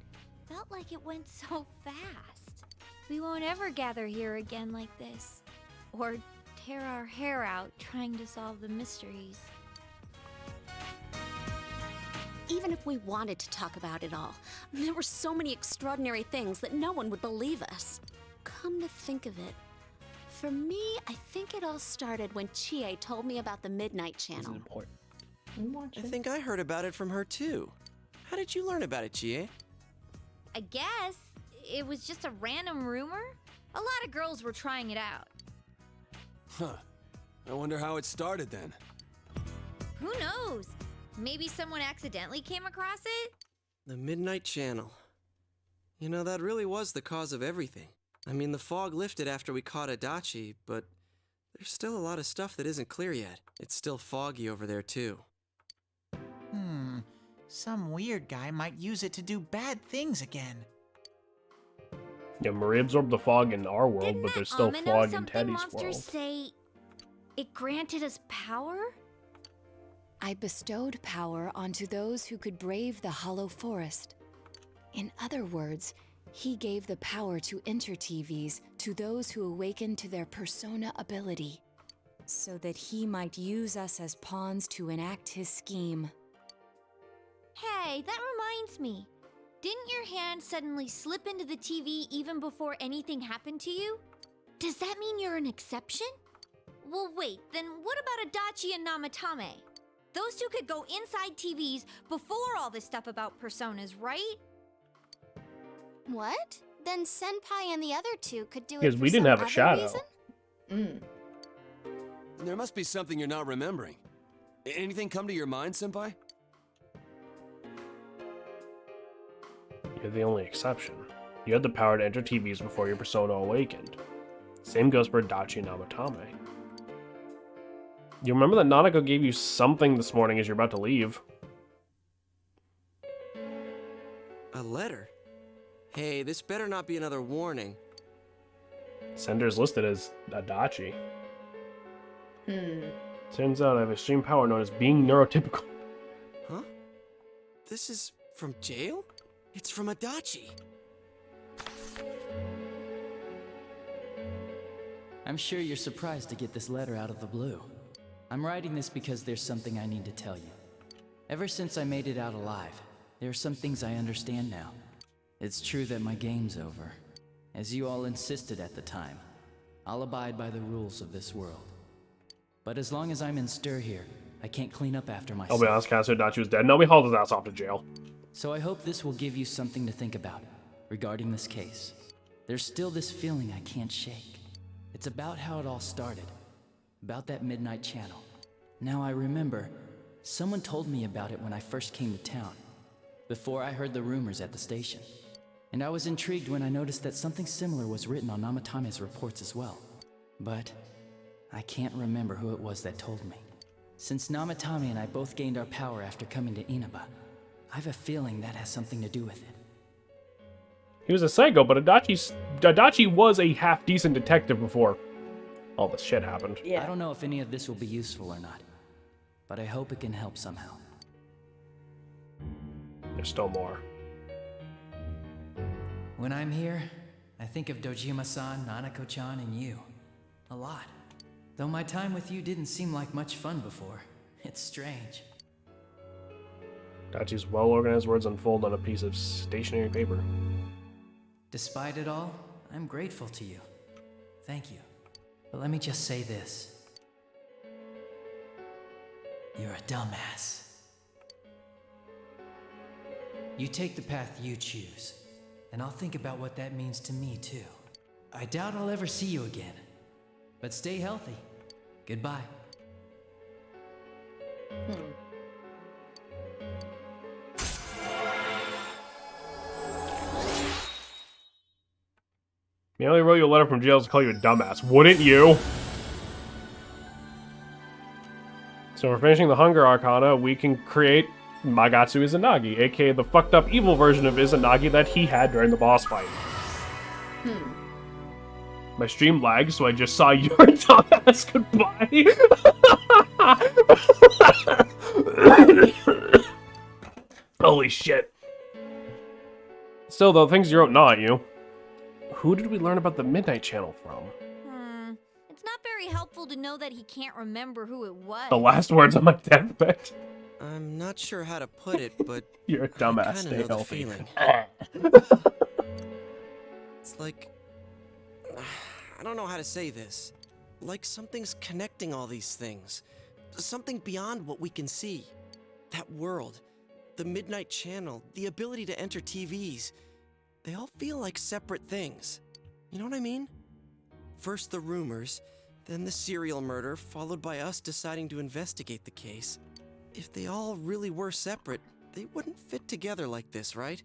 felt like it went so fast. We won't ever gather here again like this, or tear our hair out trying to solve the mysteries. Even if we wanted to talk about it all, there were so many extraordinary things that no one would believe us. Come to think of it, for me, I think it all started when Chie told me about the Midnight Channel. I think I heard about it from her too. How did you learn about it, Chie? I guess it was just a random rumor. A lot of girls were trying it out. Huh. I wonder how it started then. Who knows? Maybe someone accidentally came across it? The Midnight Channel. You know, that really was the cause of everything. I mean, the fog lifted after we caught Adachi, but there's still a lot of stuff that isn't clear yet. It's still foggy over there, too. Some weird guy might use it to do bad things again. Yeah, Marie absorbed the fog in our world, but there's still fog in something Teddy's monsters world. say it granted us power? I bestowed power onto those who could brave the Hollow Forest. In other words, he gave the power to Inter-TVs to those who awakened to their persona ability. So that he might use us as pawns to enact his scheme. Hey, that reminds me. Didn't your hand suddenly slip into the TV even before anything happened to you? Does that mean you're an exception? Well, wait, then what about Adachi and Namatame? Those two could go inside TVs before all this stuff about personas, right? What? Then Senpai and the other two could do it Because for we didn't some have a other shadow. reason? There must be something you're not remembering. Anything come to your mind, Senpai? You're the only exception. You had the power to enter TVs before your persona awakened. Same goes for Adachi and Namatame. You remember that Nanako gave you something this morning as you're about to leave? A letter? Hey, this better not be another warning. Sender's listed as Adachi. Turns out I have extreme power known as being neurotypical. Huh? This is from jail? It's from Adachi. I'm sure you're surprised to get this letter out of the blue. I'm writing this because there's something I need to tell you. Ever since I made it out alive, there are some things I understand now. It's true that my game's over. As you all insisted at the time, I'll abide by the rules of this world. But as long as I'm in stir here, I can't clean up after myself. I'll be honest, Casu Adachi was dead. Nobody hauled his ass off to jail. So I hope this will give you something to think about regarding this case. There's still this feeling I can't shake. It's about how it all started. About that Midnight Channel. Now I remember, someone told me about it when I first came to town, before I heard the rumors at the station. And I was intrigued when I noticed that something similar was written on Namatame's reports as well. But I can't remember who it was that told me. Since Namatame and I both gained our power after coming to Inaba, I have a feeling that has something to do with it. He was a psycho, but Adachi was a half-decent detective before all this shit happened. I don't know if any of this will be useful or not, but I hope it can help somehow. There's still more. When I'm here, I think of Dojima-san, Nanako-chan, and you. A lot. Though my time with you didn't seem like much fun before. It's strange. Adachi's well-organized words unfold on a piece of stationery paper. Despite it all, I'm grateful to you. Thank you. But let me just say this. You're a dumbass. You take the path you choose, and I'll think about what that means to me too. I doubt I'll ever see you again, but stay healthy. Goodbye. He only wrote you a letter from jail to call you a dumbass. Wouldn't you? So we're finishing the Hunger Arcana. We can create Magatsu Izanagi, aka the fucked up evil version of Izanagi that he had during the boss fight. My stream lagged, so I just saw your dumbass goodbye. Holy shit. Still, though, things you wrote, not you. Who did we learn about the Midnight Channel from? It's not very helpful to know that he can't remember who it was. The last words on my deathbed. I'm not sure how to put it, but You're a dumbass. I Stay kinda know the healthy. feeling. It's like, I don't know how to say this. Like something's connecting all these things. Something beyond what we can see. That world, the Midnight Channel, the ability to enter TVs. They all feel like separate things. You know what I mean? First the rumors, then the serial murder, followed by us deciding to investigate the case. If they all really were separate, they wouldn't fit together like this, right?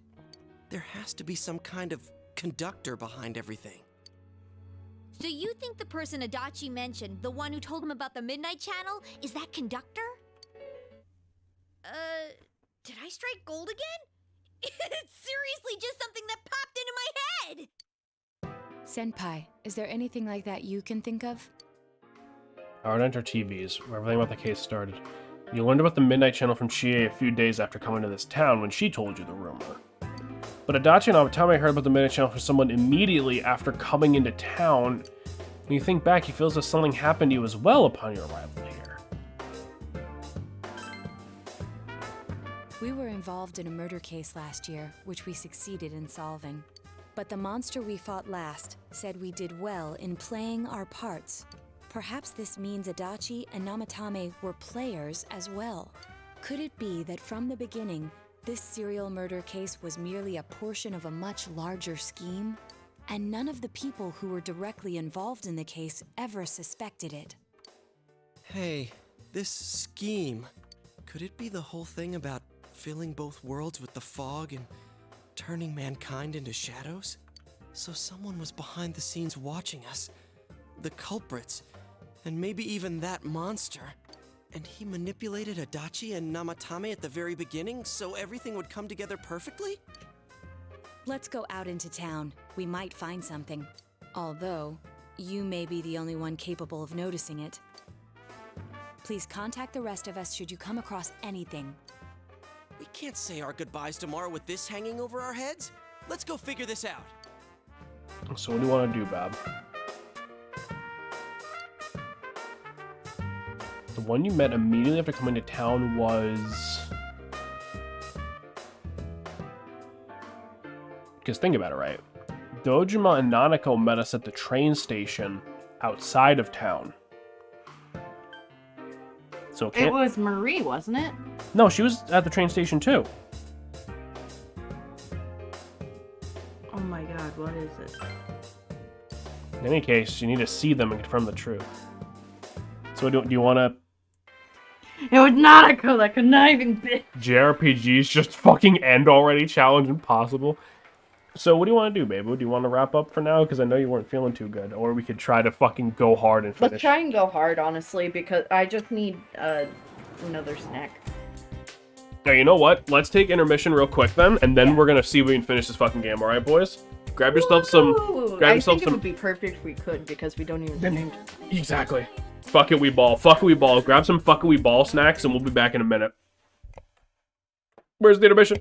There has to be some kind of conductor behind everything. So you think the person Adachi mentioned, the one who told him about the Midnight Channel, is that conductor? Did I strike gold again? It's seriously just something that popped into my head! Senpai, is there anything like that you can think of? Hard Enter TVs, where everything about the case started. You learned about the Midnight Channel from Chie a few days after coming to this town when she told you the rumor. But Adachi and Amatame heard about the Midnight Channel from someone immediately after coming into town. When you think back, he feels that something happened to you as well upon your arrival here. We were involved in a murder case last year, which we succeeded in solving. But the monster we fought last said we did well in playing our parts. Perhaps this means Adachi and Namatame were players as well. Could it be that from the beginning, this serial murder case was merely a portion of a much larger scheme? And none of the people who were directly involved in the case ever suspected it. Hey, this scheme. Could it be the whole thing about filling both worlds with the fog and turning mankind into shadows? So someone was behind the scenes watching us. The culprits. And maybe even that monster. And he manipulated Adachi and Namatame at the very beginning so everything would come together perfectly? Let's go out into town. We might find something. Although, you may be the only one capable of noticing it. Please contact the rest of us should you come across anything. We can't say our goodbyes tomorrow with this hanging over our heads. Let's go figure this out. So what do you want to do, Bob? The one you met immediately after coming to town was... Because think about it, right? Dojima and Nanako met us at the train station outside of town. So It was Marie, wasn't it? No, she was at the train station too. Oh my god, what is it? In any case, you need to see them and confirm the truth. So do you want to... It was Nanako, that conniving bitch. JRPGs just fucking end already? Challenge impossible. So what do you want to do, babe? Do you want to wrap up for now? Because I know you weren't feeling too good. Or we could try to fucking go hard and finish. Let's try and go hard, honestly, because I just need another snack. Now, you know what? Let's take intermission real quick then, and then we're going to see if we can finish this fucking game, alright, boys? Grab yourself some... I think it would be perfect if we could, because we don't even have named. Exactly. Fuck it, we ball. Fuck it, we ball. Grab some fuck it, we ball snacks, and we'll be back in a minute. Where's the intermission?